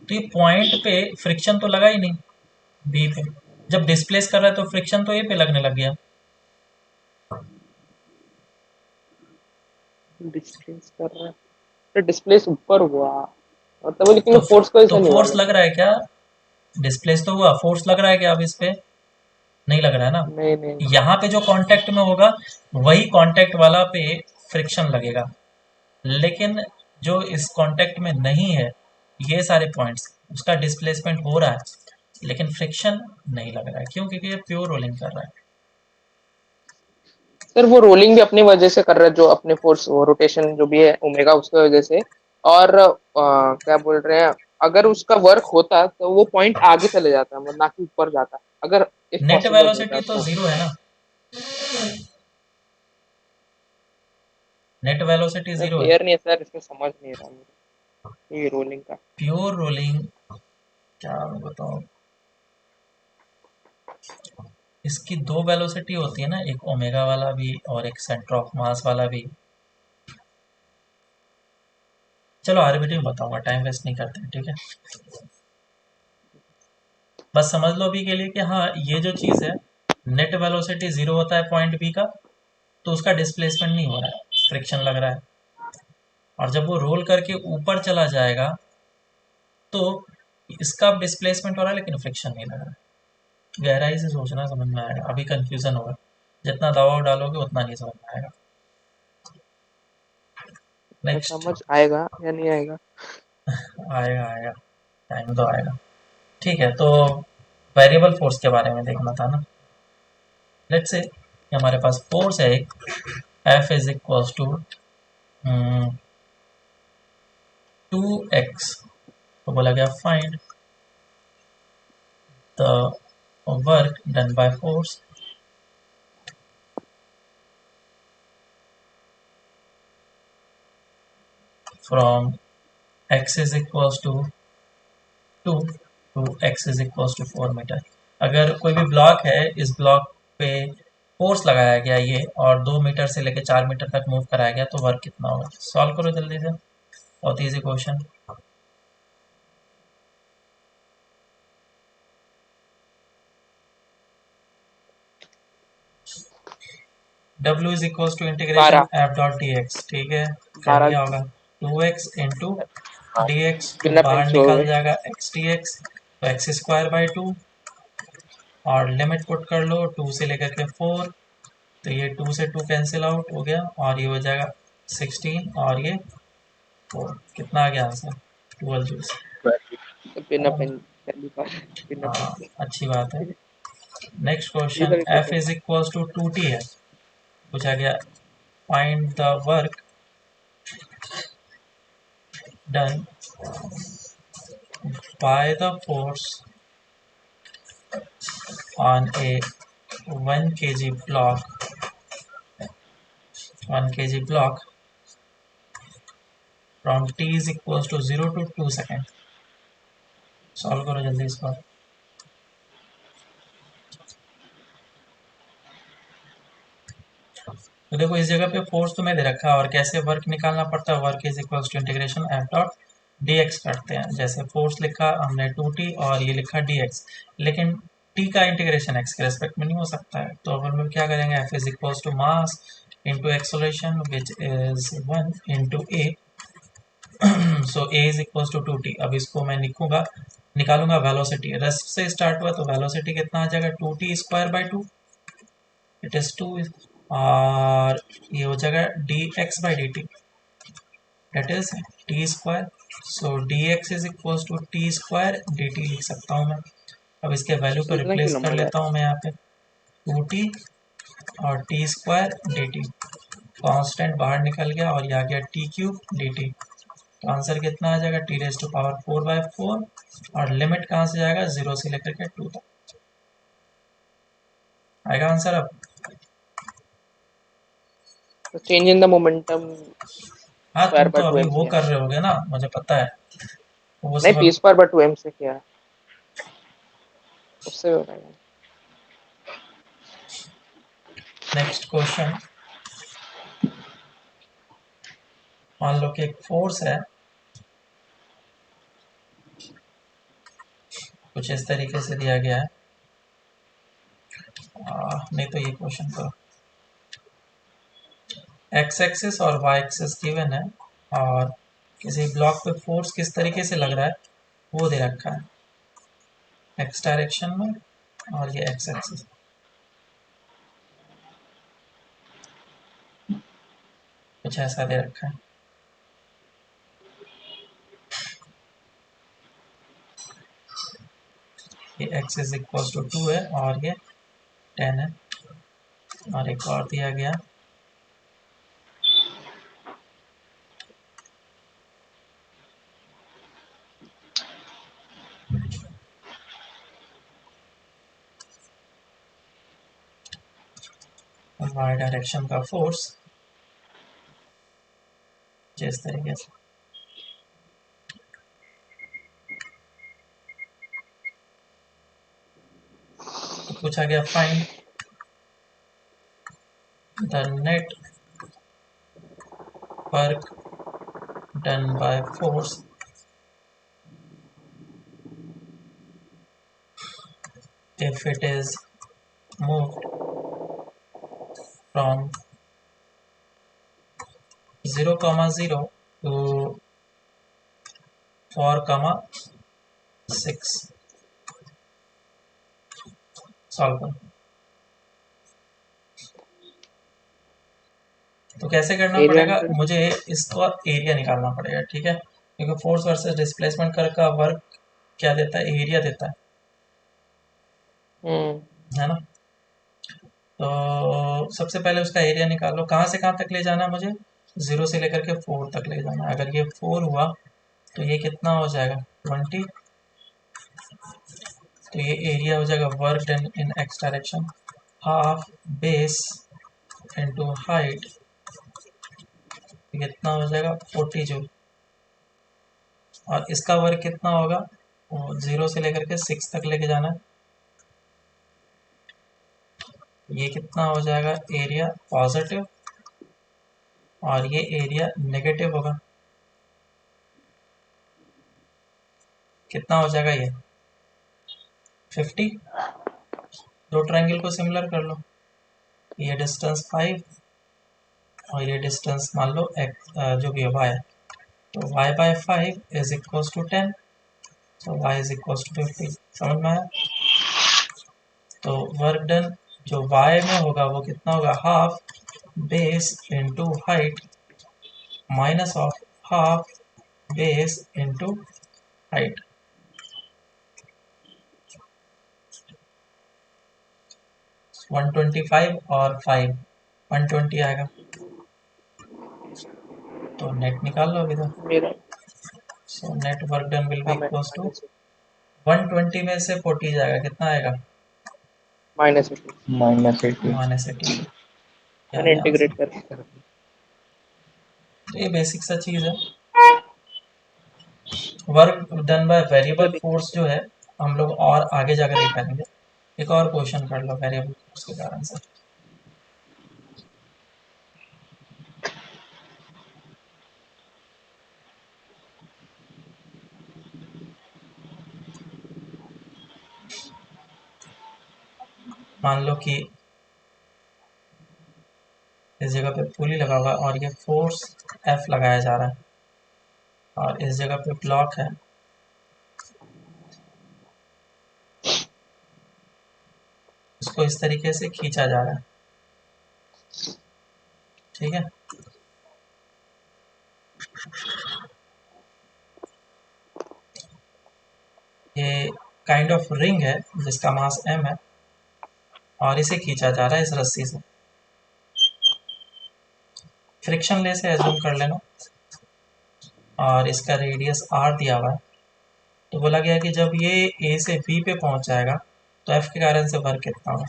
Speaker 1: तो ये पॉइंट पे फ्रिक्शन तो लगा ही नहीं बी पे। जब डिस्प्लेस कर रहा है तो फ्रिक्शन तो ए पे लगने लग गया।
Speaker 2: डिस्प्लेस कर रहा है तो डिस्प्लेस ऊपर हुआ मतलब वो, लेकिन
Speaker 1: तो
Speaker 2: वो फोर्स को
Speaker 1: तो
Speaker 2: ऐसा नहीं हुआ
Speaker 1: फोर्स लग
Speaker 2: मतलब।
Speaker 1: रहा है क्या? डिस्प्लेस तो हुआ, फोर्स लग रहा है क्या अब इस पे? नहीं लग रहा है ना।
Speaker 2: नहीं नहीं।
Speaker 1: यहाँ पे जो कांटेक्ट में होगा वही कांटेक्ट वाला पे फ्रिक्शन लगेगा, लेकिन जो इस कांटेक्ट में नहीं है, ये सारे पॉइंट्स, उसका डिस्प्लेसमेंट हो रहा है लेकिन फ्रिक्शन नहीं लग रहा है। क्यों? क्योंकि ये प्योर रोलिंग कर रहा है।
Speaker 2: सर वो रोलिंग भी अपनी वजह से कर रहा है, जो अपने फोर्स वो रोटेशन जो भी है ओमेगा उसकी वजह से। और क्या बोल रहे हैं, अगर उसका वर्क होता तो वो पॉइंट आगे चले जाता मतलब ना कि ऊपर जाता, अगर इफ
Speaker 1: नेट
Speaker 2: पॉसिबल
Speaker 1: वेलोसिटी
Speaker 2: होता
Speaker 1: तो
Speaker 2: तो।
Speaker 1: 0 है ना, नेट वेलोसिटी
Speaker 2: सर
Speaker 1: 0 है।
Speaker 2: क्लियर नहीं है सर, इसमें समझ नहीं रहा मुझे ये रोलिंग का।
Speaker 1: प्योर रोलिंग, क्या मैं बताऊं, इसकी दो वेलोसिटी होती है ना, एक ओमेगा वाला भी और एक सेंटर ऑफ मास वाला भी। चलो आरबीटी में बताऊंगा, टाइम वेस्ट नहीं करते हैं, ठीक है। बस समझ लो अभी के लिए कि हाँ, ये जो चीज़ है, नेट वेलोसिटी 0 होता है पॉइंट बी का, तो उसका डिस्प्लेसमेंट नहीं हो रहा है, फ्रिक्शन लग रहा है। और जब वो रोल करके ऊपर चला जाएगा तो इसका डिस्प्लेसमेंट हो रहा है लेकिन फ्रिक्शन नहीं लग रहा है। गहराई से सोचना, समझ में आएगा, अभी कंफ्यूजन होगा, जितना दबाव डालोगे उतना नहीं समझ में आएगा।
Speaker 2: तो
Speaker 1: नेक्स्ट।
Speaker 2: समझ आएगा या नहीं आएगा?
Speaker 1: आएगा आएगा, टाइम तो आएगा। ठीक है, तो वेरिएबल फोर्स के बारे में देखना था ना। लेट्स से हमारे पास फोर्स है एक, F is equals to 2x। तो बोला गया find the work done by force from x is equals to 2 to x is equals to 4 metre. अगर कोई भी ब्लॉक है, इस ब्लॉक पे फोर्स लगाया गया ये, और 2 मीटर से लेकर 4 मीटर तक मूव कराया गया, तो वर्क कितना होगा? सॉल्व करो जल्दी से, बहुत easy question. W is equals to integration
Speaker 2: 12।
Speaker 1: F dot D X, ठीक है, कर
Speaker 2: 12
Speaker 1: लिया होगा। 2x इंटू डी एक्स, तो
Speaker 2: बिना
Speaker 1: बाहर
Speaker 2: पेंच हो
Speaker 1: निकल
Speaker 2: गए।
Speaker 1: जाएगा एक्स डी एक्स, तो x² बाई 2, और लिमिट पुट कर लो 2 से लेकर के 4, तो ये 2 से 2 कैंसिल आउट हो गया और ये हो जाएगा 16, और ये 4। कितना आ गया आंसर? 12 जूल्स।
Speaker 2: तो बिना पेंच पहली बार बिना
Speaker 1: हाँ,
Speaker 2: पेंच।
Speaker 1: अच्छी बात है। नेक्स्ट
Speaker 2: ये
Speaker 1: क्वेश्चन,
Speaker 2: तो
Speaker 1: F
Speaker 2: repeated.
Speaker 1: Is equals to 2t है, पूछा गया find the work done by the force on a 1 kg block from t is equals to 0 to 2 second. Solve करो जल्दी इसको। तो देखो इस जगह पे फोर्स तुम्हें दे रखा है और कैसे वर्क निकालना पड़ता है। Work is equals to integration F dot D X करते हैं। जैसे फोर्स लिखा हमने 2t और ये लिखा dx, लेकिन t का इंटीग्रेशन x के रेस्पेक्ट में नहीं हो सकता है। तो अब हम लोग क्या करेंगे, f is equals to mass into acceleration which is 1 into A. So a is equals to 2t। अब इसको मैं लिखूंगा, निकालूंगा वेलोसिटी। रेस्ट से स्टार्ट हुआ तो वेलोसिटी कितना आ जाएगा, 2t square by 2, it is 2। और ये हो जाएगा dx by dt, that is t square. So dx is equals to t square dt लिख सकता हूँ मैं। अब इसके वैल्यू को
Speaker 2: कितना
Speaker 1: रिप्लेस
Speaker 2: किलो
Speaker 1: कर
Speaker 2: मोल है?
Speaker 1: लेता हूँ मैं यहाँ पे, 2t और t स्क्वायर dt। कांस्टेंट बाहर निकल गया और ये आ गया t क्यूब dt। तो आंसर कितना आ जाएगा, t रेज टू पावर 4/4। और लिमिट कहाँ से जाएगा, 0 से लेकर के 2 तक आएगा आंसर। अब
Speaker 2: तो चेंज इन द मोमेंटम
Speaker 1: हाँ,
Speaker 2: स्क्वायर
Speaker 1: तुम
Speaker 2: बाय
Speaker 1: तो
Speaker 2: टू
Speaker 1: अभी
Speaker 2: एम
Speaker 1: वो
Speaker 2: से।
Speaker 1: कर रहे होगे ना, मुझे पता है वो
Speaker 2: नहीं,
Speaker 1: सब।
Speaker 2: P square by two M से क्या है, उससे हो रहा है।
Speaker 1: नेक्स्ट क्वेश्चन, मान लो कि एक फोर्स है कुछ इस तरीके से दिया गया है। नहीं तो ये क्वेश्चन करो, एक्स एक्सिस और वाई एक्सिस गिवन है और किसी ब्लॉक पे फोर्स किस तरीके से लग रहा है वो दे रखा है, एक्स डायरेक्शन में और ये एक्स एक्सिस। कुछ ऐसा दे रखा है। ये x इज इक्वल टू 2 है और ये 10 है। और एक और दिया गया, y डायरेक्शन का फोर्स जिस तरीके से। तो पूछा गया find the net work done by force if it is moved from 0,0 to 4,6। Solve करो। तो कैसे करना
Speaker 2: एरिया
Speaker 1: पड़ेगा,
Speaker 2: हंड्रेड।
Speaker 1: मुझे इसका एरिया निकालना पड़ेगा, ठीक है। क्योंकि फोर्स वर्सेस डिस्प्लेसमेंट कर का वर्क क्या देता है, एरिया देता है ना। तो सबसे पहले उसका एरिया निकालो। कहाँ से कहाँ तक ले जाना है मुझे, 0 से लेकर के 4 तक ले जाना है। अगर ये 4 हुआ तो ये कितना हो जाएगा, 20। तो ये एरिया हो जाएगा work done in X direction, half base into height, कितना हो जाएगा 40 जूल। और इसका वर्क कितना होगा, 0 से लेकर के 6 तक लेके जाना है। ये कितना हो जाएगा एरिया पॉजिटिव और ये एरिया नेगेटिव होगा। कितना हो जाएगा ये 50। दो ट्रायंगल को सिमिलर कर लो, ये डिस्टेंस 5 और ये डिस्टेंस मान लो x जो भी है y है। तो y by 5 is equals to 10। तो y इज इक्वल्स टू 50। समझ में आया। तो वर्क डन जो y में होगा वो कितना होगा, half base into height minus of half base into height. 125 और 5 120 आएगा। तो नेट निकाल लो इधर।
Speaker 2: मेरा
Speaker 1: so net work done will be
Speaker 2: हाँ, मैं
Speaker 1: इक्वल्स टू
Speaker 2: मैंने
Speaker 1: 120 में से 40 जाएगा, कितना आएगा
Speaker 2: -80
Speaker 3: -80।
Speaker 1: -80 क्या
Speaker 2: मैंने
Speaker 1: है आंसर।
Speaker 2: इंटीग्रेट करके कर दिया।
Speaker 1: तो ये बेसिक सा चीज है। वर्क डन बाय वेरिएबल
Speaker 2: चलिए
Speaker 1: फोर्स जो है हम लोग और आगे जाकर ये करेंगे। एक और क्वेश्चन कर लो वेरिएबल फोर्स के कारण से। मान लो कि इस जगह पे पुली लगा हुआ है और ये फोर्स एफ लगाया जा रहा है और इस जगह पे ब्लॉक है। इसको इस तरीके से खींचा जा रहा है, ठीक है। ये काइंड ऑफ रिंग है जिसका मास m है और इसे खींचा जा रहा है इस रस्सी से। फ्रिक्शन लेस से एज्यूम कर लेना और इसका रेडियस r दिया हुआ है। तो बोला गया कि जब ये a से b पे पहुंच जाएगा तो f के कारण से वर्क कितना होगा।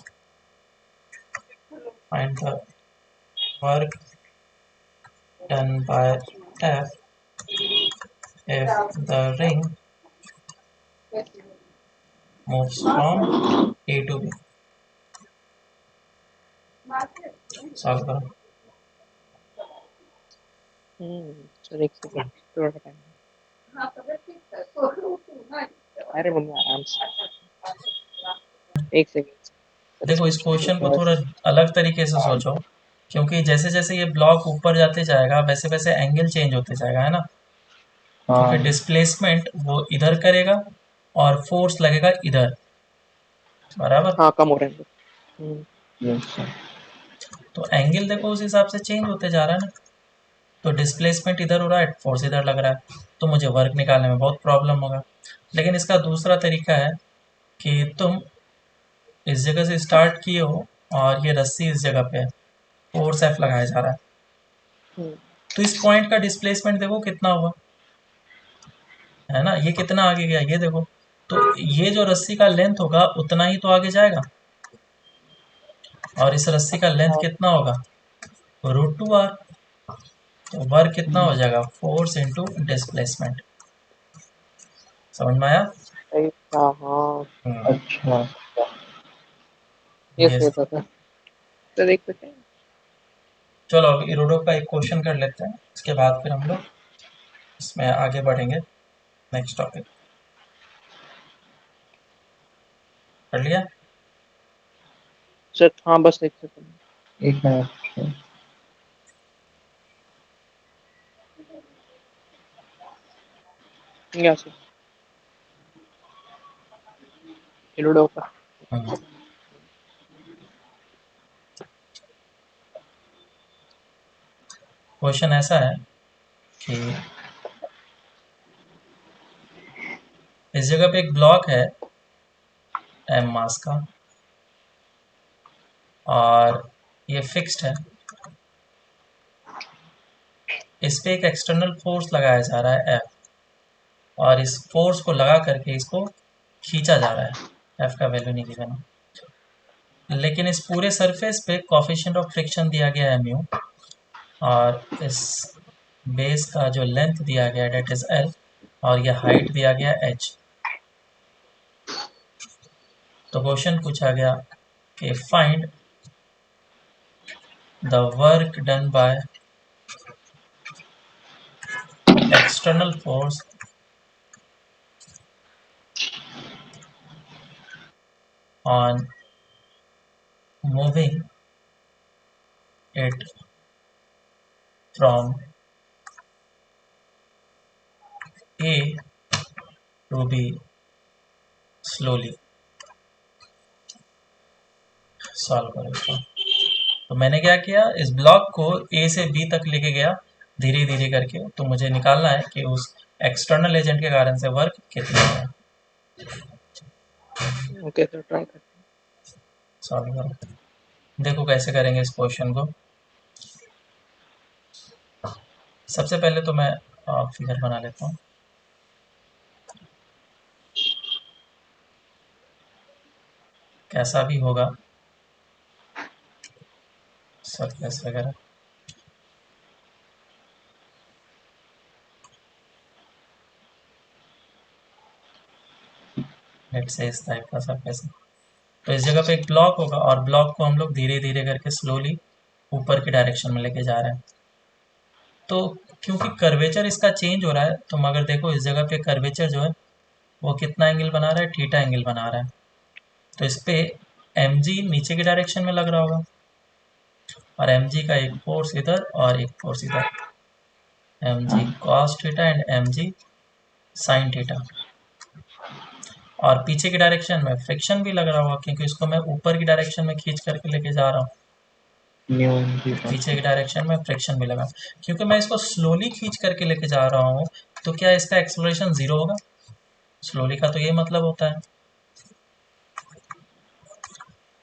Speaker 1: Find the work done bye f if the ring moves from a to b। Solve करो।
Speaker 2: सर एक सेकंड, थोड़ा टाइम। अरे मम्मी आराम से, एक सेकंड सर,
Speaker 1: देखो
Speaker 2: इसको
Speaker 1: इस क्वेश्चन को
Speaker 2: थोड़ा
Speaker 1: थोड़ा
Speaker 2: सा।
Speaker 1: अलग तरीके से सोचो, क्योंकि जैसे जैसे ये ब्लॉक ऊपर जाते जाएगा वैसे वैसे एंगल चेंज होते जाएगा, है ना। क्योंकि
Speaker 3: हाँ
Speaker 1: डिस्प्लेसमेंट वो इधर करेगा और फोर्स लगेगा इधर, बराबर।
Speaker 2: हाँ, कम हो रहे हैं।
Speaker 3: Yes sir.
Speaker 1: तो एंगल देखो उस हिसाब से चेंज होते जा रहा है ना। तो डिस्प्लेसमेंट इधर हो रहा है, फोर्स इधर लग रहा है, तो मुझे वर्क निकालने में बहुत प्रॉब्लम होगा। लेकिन इसका दूसरा तरीका है कि तुम इस जगह से स्टार्ट किए हो और ये रस्सी इस जगह पे है, फोर्स एफ लगाया जा रहा है,
Speaker 2: हम्म,
Speaker 1: तो इस पॉइंट का डिस्प्लेसमेंट देखो कितना हुआ, है ना। ये कितना आगे गया ये देखो। तो ये जो रस्सी का लेंथ होगा उतना ही तो आगे जाएगा और इस रस्सी का लेंथ
Speaker 2: हाँ,
Speaker 1: कितना होगा, √2r। तो वर्क कितना हो जाएगा, फोर्स इंटू डिस्प्लेसमेंट। समझ में आया।
Speaker 2: सही था, हाँ।
Speaker 3: अच्छा।
Speaker 2: ये
Speaker 1: ये
Speaker 2: सही था सर। सर एक सेकंड।
Speaker 1: चलो अब इरोडो का एक क्वेश्चन कर लेते हैं, इसके बाद फिर हम लोग इसमें आगे बढ़ेंगे। नेक्स्ट टॉपिक कर लिया।
Speaker 2: सर हाँ, बस एक सेकंड।
Speaker 3: एक मिनट।
Speaker 2: या सर, लूडो का।
Speaker 1: क्वेश्चन ऐसा है कि इस जगह पे एक ब्लॉक है m मास का और ये फिक्स्ड है। इस पे एक एक्सटर्नल फोर्स लगाया जा रहा है F और इस फोर्स को लगा करके इसको खींचा जा रहा है। F का वैल्यू नहीं गिवन है, लेकिन इस पूरे सरफेस पे कोफिशिएंट ऑफ फ्रिक्शन दिया गया है म्यू और इस बेस का जो लेंथ दिया गया है डेट इज L और ये हाइट दिया गया h। तो क्वेश्चन पूछा गया कि find the work done by external force on moving it from A to B slowly। Solve करो इसको। तो मैंने क्या किया, इस ब्लॉक को ए से बी तक लेके गया धीरे धीरे करके। तो मुझे निकालना है कि उस एक्सटर्नल एजेंट के कारण से वर्क कितना है।
Speaker 2: ओके सर, ट्राई करते
Speaker 1: सॉल्व करो, देखो कैसे करेंगे इस क्वेश्चन को। सबसे पहले तो मैं फिगर बना लेता हूँ। कैसा भी होगा सरफेस वगैरह, लेट्स से इस टाइप का सरफेस है। तो इस जगह पे एक ब्लॉक होगा और ब्लॉक को हम लोग धीरे धीरे करके स्लोली ऊपर की डायरेक्शन में लेके जा रहे हैं। तो क्योंकि कर्वेचर इसका चेंज हो रहा है, तुम अगर देखो इस जगह पे कर्वेचर जो है वो कितना एंगल बना रहा है, थीटा एंगल बना रहा है। तो इस पे mg नीचे की डायरेक्शन में लग रहा होगा और mg का एक फोर्स इधर और एक फोर्स इधर, mg cos theta and mg sin theta. और पीछे की डायरेक्शन में फ्रिक्शन भी लग रहा होगा क्योंकि इसको मैं ऊपर की डायरेक्शन में खींच करके लेके जा रहा हूँ,
Speaker 3: न्यू एनर्जी
Speaker 1: पीछे की डायरेक्शन में फ्रिक्शन भी लगा। क्योंकि मैं इसको स्लोली खींच करके लेके जा रहा हूँ तो क्या इसका एक्सेलरेशन जीरो होगा? स्लोली का तो ये मतलब होता है।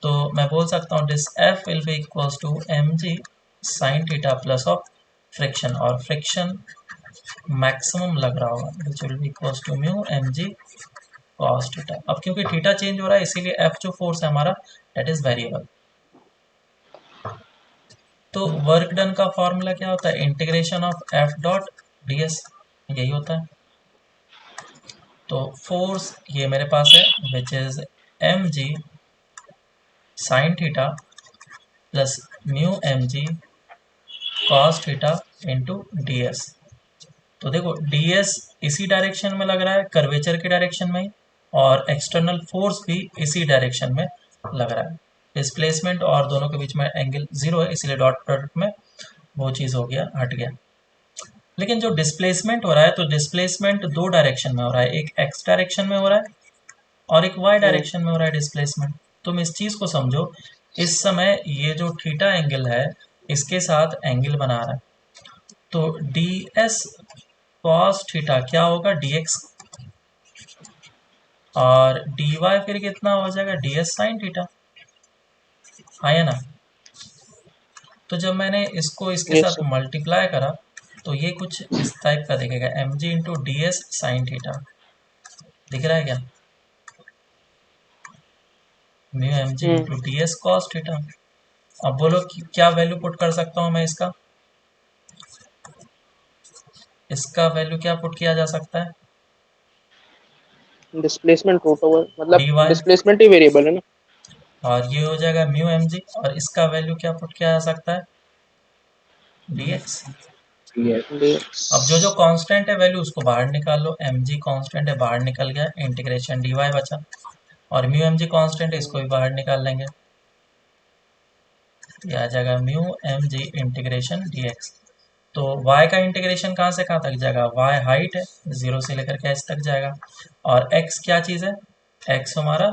Speaker 1: तो मैं बोल सकता हूँ this F will be equals to M G sine theta plus of friction, और फ्रिक्शन मैक्सिमम लग रहा होगा which will be equals to mu M G cos theta. अब क्योंकि थीटा चेंज हो रहा है इसीलिए एफ जो फोर्स है हमारा दैट इज वेरिएबल। तो वर्क डन का फॉर्मूला क्या होता है? Integration of F dot D S, यही होता है। तो फोर्स ये मेरे पास है which is M G sine theta plus mu M G cos theta into D S. तो देखो डी एस इसी डायरेक्शन में लग रहा है, कर्वेचर की डायरेक्शन में ही, और एक्सटर्नल फोर्स भी इसी डायरेक्शन में लग रहा है। डिस्प्लेसमेंट और दोनों के बीच में एंगल जीरो है इसलिए डॉट प्रोडक्ट में वो चीज़ हो गया, हट गया। लेकिन जो डिस्प्लेसमेंट हो रहा है, तो डिस्प्लेसमेंट दो डायरेक्शन में हो रहा है, एक एक्स डायरेक्शन में हो रहा है और एक वाई डायरेक्शन में हो रहा है डिस्प्लेसमेंट। तुम इस चीज़ को समझो, इस समय ये जो थीटा एंगल है इसके साथ एंगल बना रहा है, तो डी एस कॉस थीटा क्या होगा? डी एक्स, और डी वाई फिर कितना हो जाएगा? डी एस साइन थीटा, आया ना? तो जब मैंने इसको इसके
Speaker 2: यस
Speaker 1: साथ
Speaker 2: सर।
Speaker 1: मल्टीप्लाई करा तो ये कुछ इस टाइप का दिखेगा, M G into D S sine theta. दिख रहा है क्या? Mu M G
Speaker 2: hmm.
Speaker 1: Into D S cos theta. अब बोलो कि क्या वैल्यू पुट कर सकता हूँ मैं इसका? इसका वैल्यू क्या पुट किया जा सकता है?
Speaker 2: डिस्प्लेसमेंट रूट ओवर, मतलब
Speaker 1: डी वाई,
Speaker 2: डिस्प्लेसमेंट ही वेरिएबल है ना।
Speaker 1: और ये हो जाएगा म्यू एम जी, और इसका वैल्यू क्या पुट किया जा सकता है? D x.
Speaker 2: dx।
Speaker 1: अब जो जो कांस्टेंट है वैल्यू उसको बाहर निकाल लो, एम जी कॉन्स्टेंट है बाहर निकल गया, इंटीग्रेशन डी वाई बचा, और म्यू एम जी कॉन्स्टेंट है इसको भी बाहर निकाल लेंगे, ये आ जाएगा mu M G integration D X. तो y का इंटीग्रेशन कहाँ से कहाँ तक जाएगा? y हाइट है, जीरो से लेकर के h तक जाएगा, और x क्या चीज़ है? x हमारा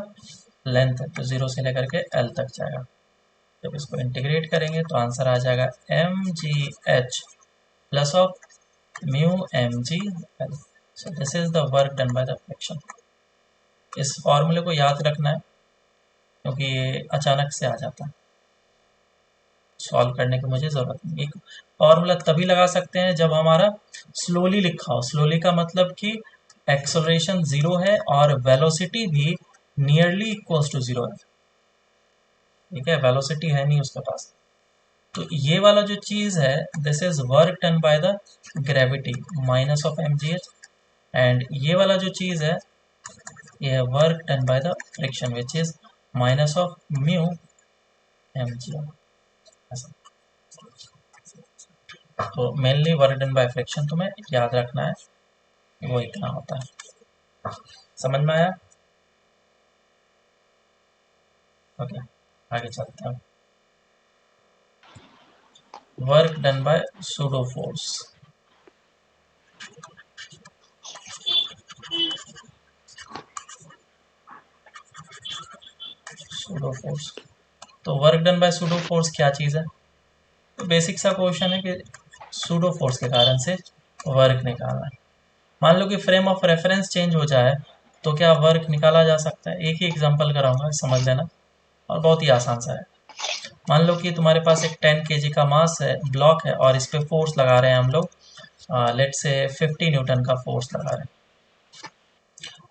Speaker 1: लेंथ है, तो जीरो से लेकर के l तक जाएगा। जब इसको इंटीग्रेट करेंगे तो आंसर आ जाएगा M G H plus of mu M G L. So this is the work done by the friction. इस फॉर्मूले को याद रखना है क्योंकि ये अचानक से आ जाता है, सॉल्व करने की मुझे ज़रूरत नहीं। एक फॉर्मूला तभी लगा सकते हैं जब हमारा स्लोली लिखा हो, स्लोली का मतलब कि एक्सेलरेशन ज़ीरो है और वेलोसिटी भी नियरली इक्वल्स टू ज़ीरो है, ठीक है? वेलोसिटी है नहीं उसके पास। तो ये वाला जो चीज़ है this is work done by the gravity minus of M G H, and ये वाला जो चीज़ है ये है work done by the friction which is minus of mu M G. तो mainly work done by friction तुम्हें याद रखना है, वो इतना होता है। समझ में आया? ओके, आगे चलते हैं। Work done by pseudo force. Pseudo force, तो work done by pseudo force क्या चीज़ है? तो बेसिक सा क्वेश्चन है कि सूडो फोर्स के कारण से वर्क निकालना है। मान लो कि फ्रेम ऑफ रेफरेंस चेंज हो जाए तो क्या वर्क निकाला जा सकता है? एक ही एग्जांपल कराऊंगा, समझ लेना, और बहुत ही आसान सा है। मान लो कि तुम्हारे पास एक 10 kg का मास है, ब्लॉक है, और इस पे फोर्स लगा रहे हैं हम लोग, लेट से 50 न्यूटन का फोर्स लगा रहे हैं,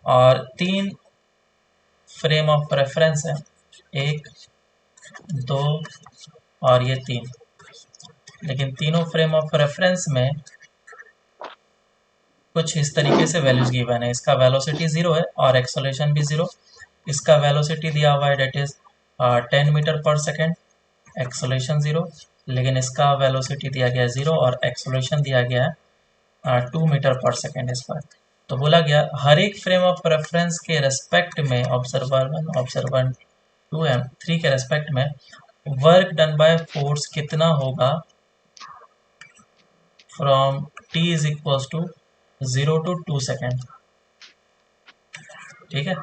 Speaker 1: और तीन फ्रेम ऑफ रेफरेंस है, एक, दो और ये तीन। लेकिन तीनों फ्रेम ऑफ रेफरेंस में कुछ इस तरीके से वैल्यूज गिवन है। इसका वेलोसिटी 0 है और एक्सेलरेशन भी 0। इसका वेलोसिटी दिया हुआ है डेट इज 10 मीटर पर सेकेंड, एक्सेलरेशन 0। लेकिन इसका वेलोसिटी दिया गया है 0 और एक्सेलरेशन दिया गया है 2 मीटर पर सेकेंड इस पर। तो बोला गया हर एक फ्रेम ऑफ रेफरेंस के रेस्पेक्ट में ऑब्जर्वर 1, ऑब्जर्वर 2 एंड 3 के रेस्पेक्ट में वर्क डन बाय फोर्स कितना होगा from t is equal to 0 to 2 second. ठीक है,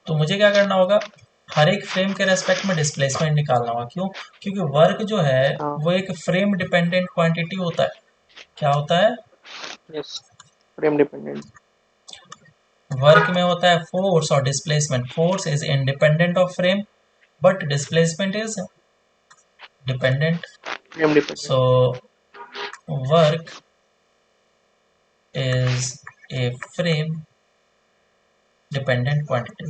Speaker 1: तो मुझे क्या करना होगा, हर एक फ्रेम के रेस्पेक्ट में डिस्प्लेसमेंट निकालना होगा। क्यों? क्योंकि वर्क जो है
Speaker 2: हाँ,
Speaker 1: वो एक फ्रेम डिपेंडेंट क्वांटिटी होता है। क्या होता है?
Speaker 2: Yes, frame dependent.
Speaker 1: वर्क में होता है फोर्स और displacement. Force is independent of frame but displacement is dependent.
Speaker 2: Frame dependent.
Speaker 1: So work is a frame dependent quantity।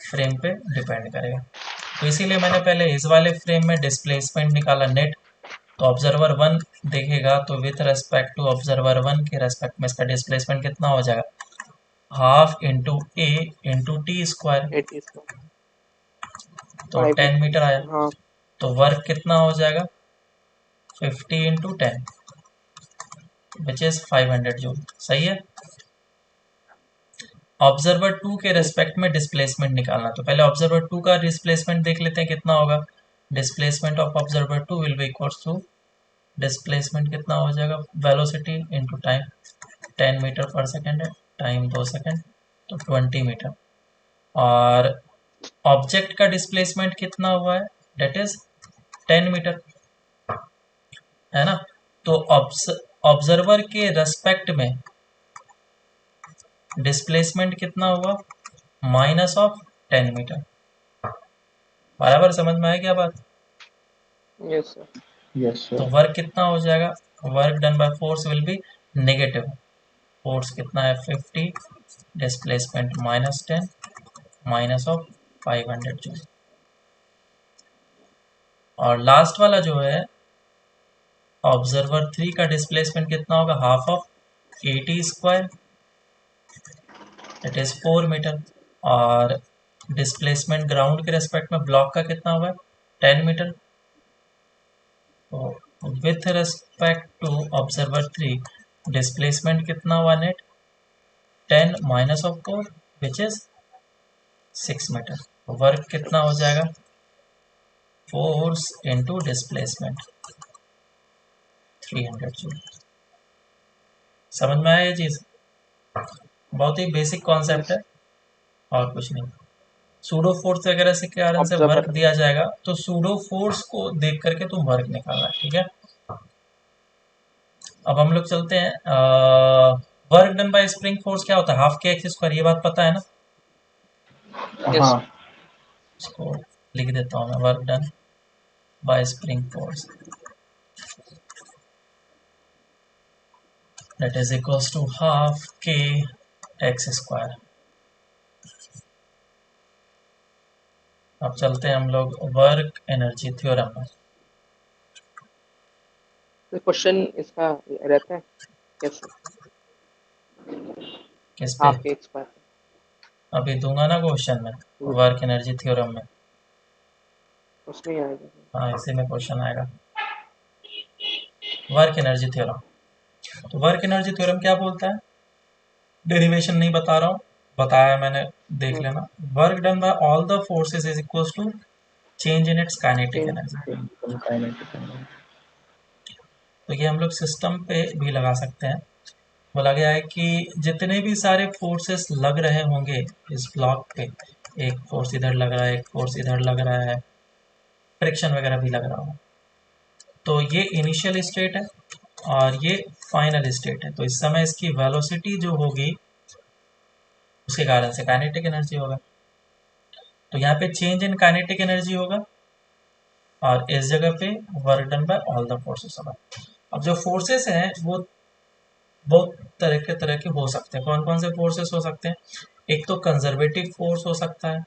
Speaker 1: Frame पे डिपेंड करेगा। तो इसीलिए मैंने पहले इस वाले फ्रेम में डिस्प्लेसमेंट निकाला नेट। तो ऑब्जर्वर 1 देखेगा तो विथ रेस्पेक्ट टू ऑब्जर्वर 1 के रेस्पेक्ट में इसका डिस्प्लेसमेंट कितना हो जाएगा, हाफ इंटू ए इंटू टी स्क्वायर।
Speaker 2: 80
Speaker 1: तो
Speaker 2: 5
Speaker 1: 10 मीटर आया।
Speaker 2: हाँ,
Speaker 1: तो वर्क कितना हो जाएगा, 50 इंटू 10 विच इज 500 जूल। सही है। ऑब्जर्वर 2 के रेस्पेक्ट में डिस्प्लेसमेंट निकालना। तो पहले ऑब्जर्वर 2 का डिस्प्लेसमेंट देख लेते हैं कितना होगा। Displacement of observer 2 will be equal to, displacement कितना हो जाएगा, वेलोसिटी इंटू टाइम। 10 मीटर पर सेकेंड है, टाइम 2 सेकेंड, तो 20 मीटर। और ऑब्जेक्ट का डिस्प्लेसमेंट कितना हुआ है, डेट इज 10 मीटर, है ना। तो ऑब्जर्वर के रेस्पेक्ट में डिस्प्लेसमेंट कितना हुआ, माइनस ऑफ 10 मीटर। बराबर समझ में आया क्या बात?
Speaker 2: Yes sir.
Speaker 3: यस
Speaker 1: तो
Speaker 3: सर।
Speaker 1: वर्क कितना हो जाएगा, work done by force will be negative. Force कितना है 50, डिस्प्लेसमेंट -10, माइनस ऑफ 500 जूल। और लास्ट वाला जो है ऑब्जर्वर 3 का डिस्प्लेसमेंट कितना होगा, half of 80 square, it is 4 metre. और डिस्प्लेसमेंट ग्राउंड के रेस्पेक्ट में ब्लॉक का कितना हुआ है, 10 मीटर। तो with respect to observer 3 displacement कितना हुआ net, 10 minus of 4 which is 6 metre. Work कितना हो जाएगा, फोर्स इंटू डिस्प्लेसमेंट 300 जूल। समझ में आया ये चीज? बहुत ही बेसिक कॉन्सेप्ट है
Speaker 2: यस,
Speaker 1: और कुछ नहीं। सूडो फोर्स वगैरह से के कारण से वर्क
Speaker 2: ऑब्जर्वर।
Speaker 1: दिया जाएगा, तो सूडो फोर्स को देख करके तुम वर्क निकालना, ठीक है। अब हम लोग चलते हैं, work done bye spring force क्या होता है, हाफ के एक्स स्क्वायर। ये बात पता है ना?
Speaker 2: यस,
Speaker 3: हाँ।
Speaker 1: इसको लिख देता हूँ मैं, work done bye spring force that is equals to half k x square. अब चलते हैं हम लोग वर्क एनर्जी थ्योरम में।
Speaker 2: क्वेश्चन इसका रहता है कैसे,
Speaker 1: किस पे?
Speaker 2: हाफ के एक्सपायर।
Speaker 1: अभी दूंगा ना क्वेश्चन में, वर्क एनर्जी थ्योरम में।
Speaker 2: उसमें ही आएगा।
Speaker 1: हाँ, इसी में क्वेश्चन आएगा, वर्क एनर्जी थ्योरम। तो वर्क एनर्जी थ्योरम क्या बोलता है, डेरिवेशन नहीं बता रहा हूँ, बताया मैंने, देख लेना। Work done by all the forces is equal to change in its kinetic energy. तो ये हम लोग सिस्टम पे भी लगा सकते हैं। बोला गया है कि जितने भी सारे फोर्सेस लग रहे होंगे इस ब्लॉक पे, एक फोर्स इधर लग रहा है, एक फोर्स इधर लग रहा है, फ्रिक्शन वगैरह भी लग रहा हो, तो ये इनिशियल स्टेट है और ये फाइनल स्टेट है। तो इस समय इसकी वेलोसिटी जो होगी उसके कारण से काइनेटिक एनर्जी होगा। तो यहाँ पे चेंज इन काइनेटिक एनर्जी होगा और इस जगह पे work done by all the forces होगा। अब जो फोर्सेस हैं वो बहुत तरह के हो सकते हैं। कौन कौन से फोर्सेस हो सकते हैं? एक तो कंजर्वेटिव फोर्स हो सकता है,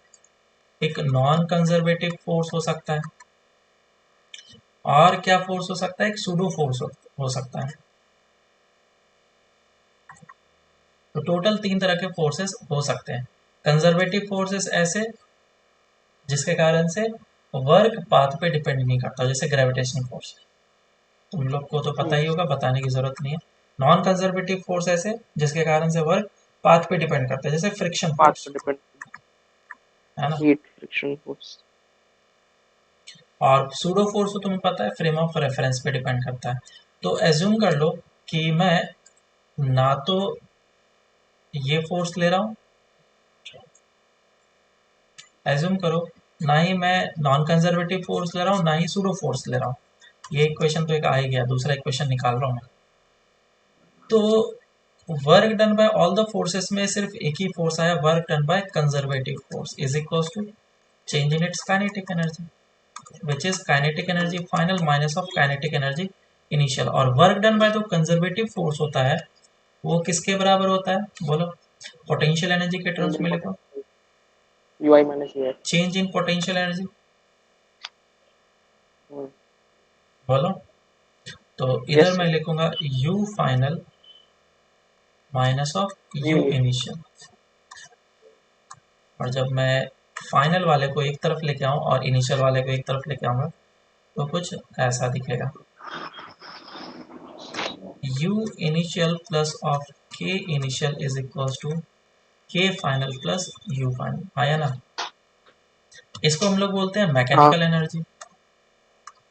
Speaker 1: एक नॉन कंजर्वेटिव फोर्स हो सकता है, और क्या फोर्स हो सकता है? एक सूडो फोर्स हो सकता है। तो टोटल 3 तरह के फोर्सेस हो सकते हैं। कंजर्वेटिव फोर्सेस ऐसे जिसके कारण से वर्क पाथ पे डिपेंड नहीं करता, जैसे ग्रेविटेशनल फोर्स, तुम लोग को तो पता ही होगा, बताने की जरूरत नहीं है। नॉन कंजर्वेटिव फोर्स ऐसे जिसके कारण से वर्क पाथ पे डिपेंड करता है, जैसे फ्रिक्शन
Speaker 2: पाथ
Speaker 1: फोर्स,
Speaker 2: पे डिपेंड,
Speaker 1: है ना।
Speaker 2: Heat friction force.
Speaker 1: और सूडो फोर्स तो तुम्हें पता है, फ्रेम ऑफ रेफरेंस पे डिपेंड करता है। तो एज्यूम कर लो कि मैं ना तो ये फोर्स ले रहा हूँ, एज्यूम करो, ना ही मैं नॉन कंजर्वेटिव फोर्स ले रहा हूँ, ना ही सूडो फोर्स ले रहा हूँ। ये इक्वेशन तो एक आ ही गया, दूसरा इक्वेशन निकाल रहा हूँ मैं। तो work done by all the forces में सिर्फ एक ही फोर्स आया, work done by conservative force is equal to change in its kinetic energy, which is kinetic energy final minus of kinetic energy initial. और वर्क डन बाय जो conservative force होता है वो किसके बराबर होता है बोलो? पोटेंशियल एनर्जी के
Speaker 2: चेंज
Speaker 1: टर्म्स
Speaker 2: इन
Speaker 1: में लिखो,
Speaker 2: potential, UI minus UF.
Speaker 1: Change in potential energy, बोलो। तो इधर
Speaker 2: यस
Speaker 1: मैं
Speaker 2: सर।
Speaker 1: लिखूंगा u final minus of
Speaker 2: you
Speaker 1: u
Speaker 2: initial.
Speaker 1: Initial. और जब मैं फाइनल वाले को एक तरफ लेके आऊँ और इनिशियल वाले को एक तरफ लेके आऊँगा तो कुछ ऐसा दिखेगा, u initial plus of k initial is equal to k final plus u final, आया ना। इसको हम लोग बोलते हैं
Speaker 2: हाँ,
Speaker 1: mechanical energy.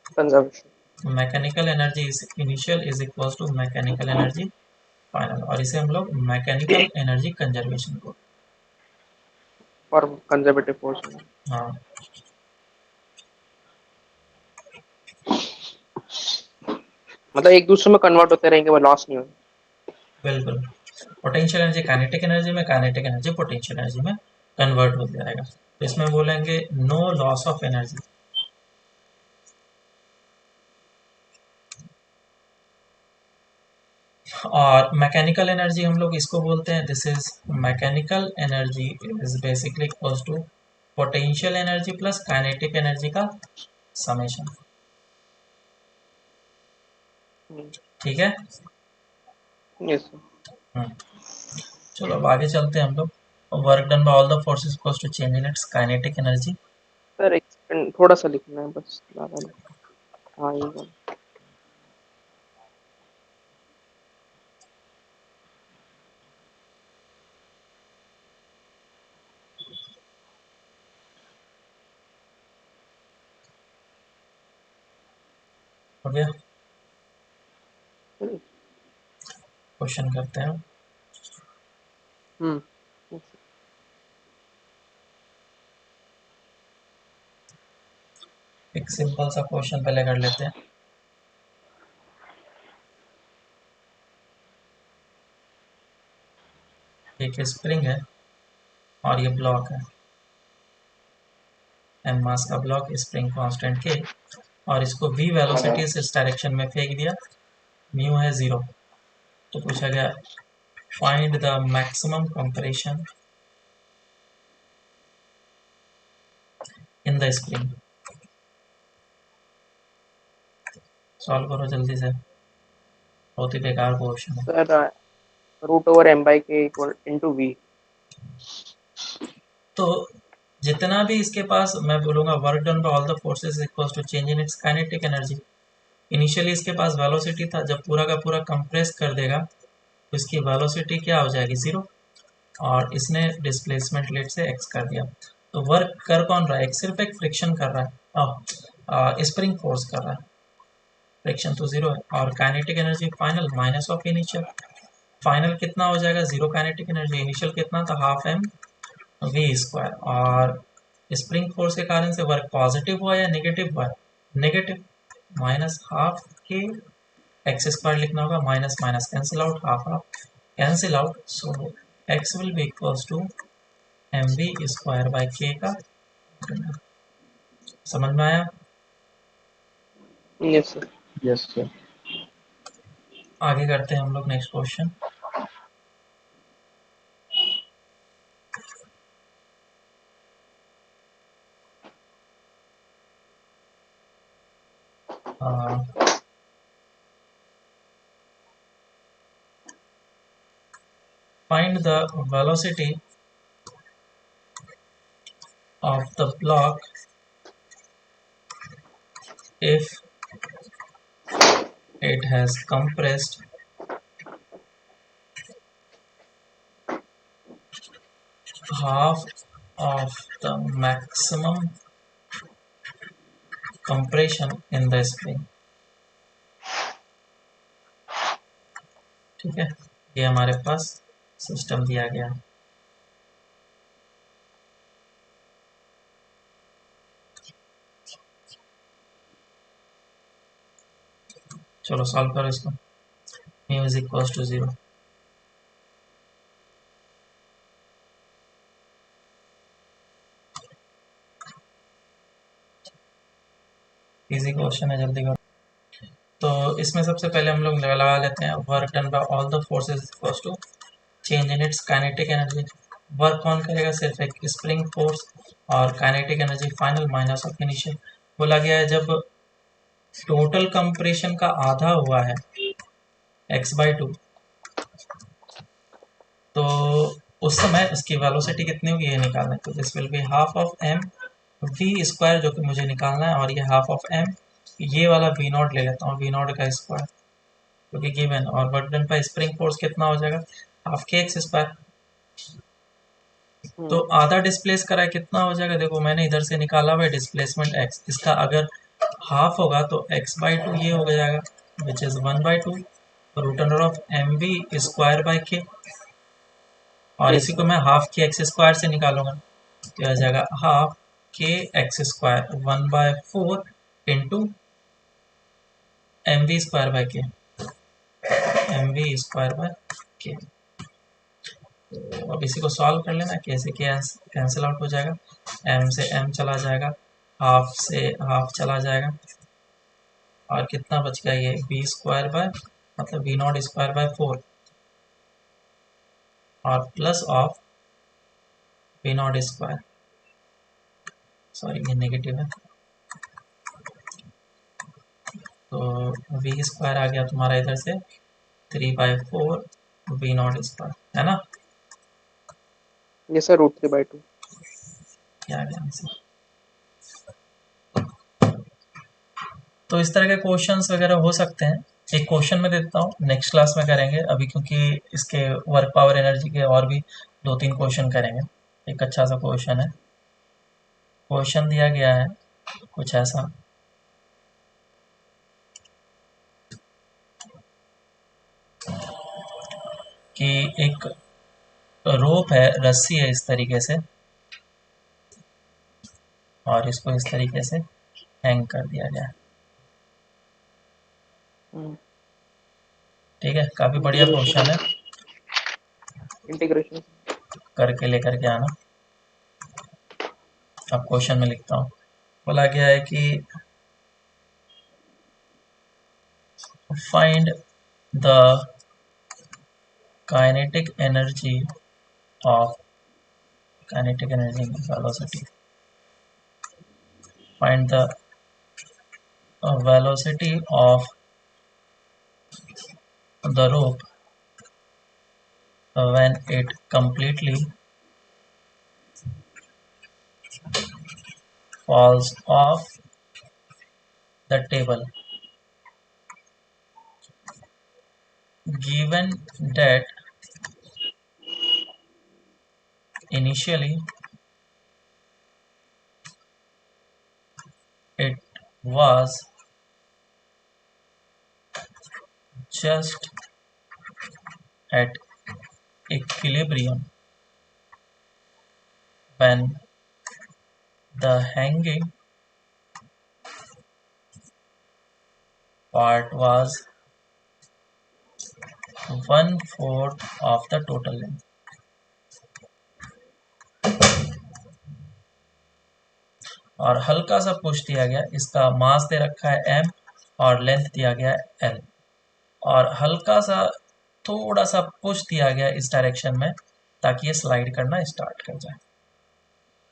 Speaker 2: Conservation.
Speaker 1: Mechanical energy initial is equal to mechanical energy final, और इसे हम लोग मैकेनिकल एनर्जी कंजर्वेशन को,
Speaker 2: और कंजर्वेटिव फोर्स में
Speaker 1: हाँ
Speaker 2: मतलब एक दूसरे में कन्वर्ट होते रहेंगे, वो लॉस नहीं होगा।
Speaker 1: बिल्कुल। पोटेंशियल एनर्जी काइनेटिक एनर्जी में, काइनेटिक एनर्जी पोटेंशियल एनर्जी में कन्वर्ट हो जाएगा। तो इसमें बोलेंगे नो लॉस ऑफ एनर्जी। और मैकेनिकल एनर्जी हम लोग इसको बोलते हैं, this is mechanical energy is basically equals to potential energy plus kinetic energy का समेशन। ठीक है।
Speaker 2: Yes sir.
Speaker 1: हम्म, चलो अब आगे चलते हैं हम लोग। Work done by all the forces equals to change in its kinetic energy.
Speaker 2: Sir एक सेकंड, थोड़ा सा लिखना है बस, ज़्यादा नहीं। हाँ ये वाला।
Speaker 1: हो गया, क्वेश्चन करते हैं।
Speaker 2: हम्म।
Speaker 1: एक सिंपल सा क्वेश्चन पहले कर लेते हैं। एक स्प्रिंग है और ये ब्लॉक है, एम मास का ब्लॉक, स्प्रिंग कांस्टेंट के, और इसको v वेलोसिटी से इस डायरेक्शन में फेंक दिया, म्यू है 0। तो पूछा गया find the maximum compression in the spring. Solve करो जल्दी से, बहुत ही बेकार क्वेश्चन है।
Speaker 2: Sir root over m by k equal into v.
Speaker 1: तो जितना भी इसके पास, मैं बोलूंगा work done by all the forces equals to change in its kinetic energy. Initially इसके पास वेलोसिटी था, जब पूरा का पूरा कंप्रेस कर देगा तो इसकी वेलोसिटी क्या हो जाएगी? 0। और इसने डिस्प्लेसमेंट लेट से x कर दिया। तो वर्क कर कौन रहा है? एक सिर्फ एक फ्रिक्शन कर रहा है, स्प्रिंग फोर्स कर रहा है, फ्रिक्शन तो 0 है। और kinetic energy final minus of initial, final कितना हो जाएगा? 0 काइनेटिक एनर्जी, इनिशियल कितना था? Half m v square. और स्प्रिंग फोर्स के कारण से वर्क पॉजिटिव हुआ या नेगेटिव हुआ? Negative, minus half k x square लिखना होगा, minus minus cancel out, half half cancel out, so x will be equals to m b square by k का। समझ में आया?
Speaker 2: Yes sir.
Speaker 3: Yes sir.
Speaker 1: आगे करते हैं हम लोग next question. Find the velocity of the block if it has compressed half of the maximum compression in the spring। ठीक है, ये हमारे पास सिस्टम दिया गया है। चलो सॉल्व करो इसको। Mu is equal to 0। Easy question है, जल्दी करो। तो इसमें सबसे पहले हम लोग लगा लेते हैं work done by all the forces equal to change in its kinetic energy. Work कौन करेगा? सिर्फ एक स्प्रिंग फोर्स, और kinetic energy final minus of initial. बोला गया है जब टोटल कंप्रेशन का आधा हुआ है x/2, तो उस समय उसकी वेलोसिटी कितनी होगी ये निकालना है। तो this will be half of m v square, जो कि मुझे निकालना है, और ये हाफ ऑफ एम, ये वाला वी नॉट ले लेता हूँ, वी नॉट का स्क्वायर, क्योंकि गिवन। और वर्क डन पर स्प्रिंग फोर्स कितना हो जाएगा? Half k x square. तो आधा डिस्प्लेस करा है, कितना हो जाएगा? देखो मैंने इधर से निकाला हुआ है डिस्प्लेसमेंट x, इसका अगर हाफ होगा तो x/2 ये हो जाएगा, which is 1/2 root under of m v square by k. और इसी को मैं हाफ के एक्स स्क्वायर से निकालूंगा, तो आ जाएगा half k x square 1/4 into m v square by k, m v square by k. तो अब इसी को सॉल्व कर लेना, कैसे कैंसिल आउट हो जाएगा, एम से एम चला जाएगा, हाफ से हाफ चला जाएगा, और कितना बच गया? ये वी स्क्वायर बाय, मतलब वी नॉट स्क्वायर बाय 4, और plus of v not square, sorry ये नेगेटिव है, तो वी स्क्वायर आ गया तुम्हारा इधर से 3/4 वी नॉट स्क्वायर, है ना?
Speaker 2: ये सर √3/2
Speaker 1: क्या आ गया आंसर? तो इस तरह के क्वेश्चंस वगैरह हो सकते हैं। एक क्वेश्चन में देता हूँ, नेक्स्ट क्लास में करेंगे अभी, क्योंकि इसके वर्क पावर एनर्जी के और भी 2-3 क्वेश्चन करेंगे। एक अच्छा सा क्वेश्चन है, क्वेश्चन दिया गया है कुछ ऐसा कि एक रोप है, रस्सी है इस तरीके से, और इसको इस तरीके से हैंग कर दिया गया है। ठीक है, काफी बढ़िया क्वेश्चन है,
Speaker 2: इंटीग्रेशन
Speaker 1: करके लेकर के आना। अब क्वेश्चन में लिखता हूँ, बोला गया है कि find the kinetic energy of kinetic energy velocity, find the velocity of the rope when it completely falls off the table, given that initially it was just at equilibrium when the hanging part was 1/4 of the total length। और हल्का सा push दिया गया, इसका मास दे रखा है m और length दिया गया है l। और हल्का सा थोड़ा सा पुश दिया गया इस डायरेक्शन में ताकि ये स्लाइड करना स्टार्ट कर जाए।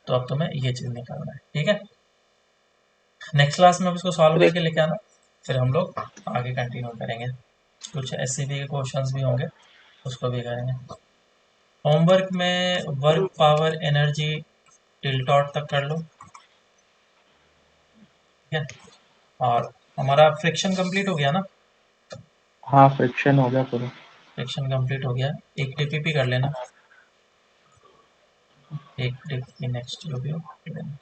Speaker 1: तो अब तुम्हें ये चीज़ निकालना है, ठीक है। नेक्स्ट क्लास में इसको सॉल्व
Speaker 2: ठीक
Speaker 1: करके लेके आना, फिर हम लोग आगे कंटिन्यू करेंगे। कुछ एससीबी के क्वेश्चंस भी होंगे, उसको भी करेंगे। होमवर्क में वर्क पावर एनर्जी टिल्टॉट तक कर लो, ठीक है। और हमारा फ्रिक्शन कंप्लीट हो गया ना?
Speaker 3: हाँ फ्रिक्शन हो गया पूरा।
Speaker 1: फ्रिक्शन कंप्लीट हो गया, एक टीपीपी कर लेना, एक टीपीपी नेक्स्ट जो भी हो कर लेना।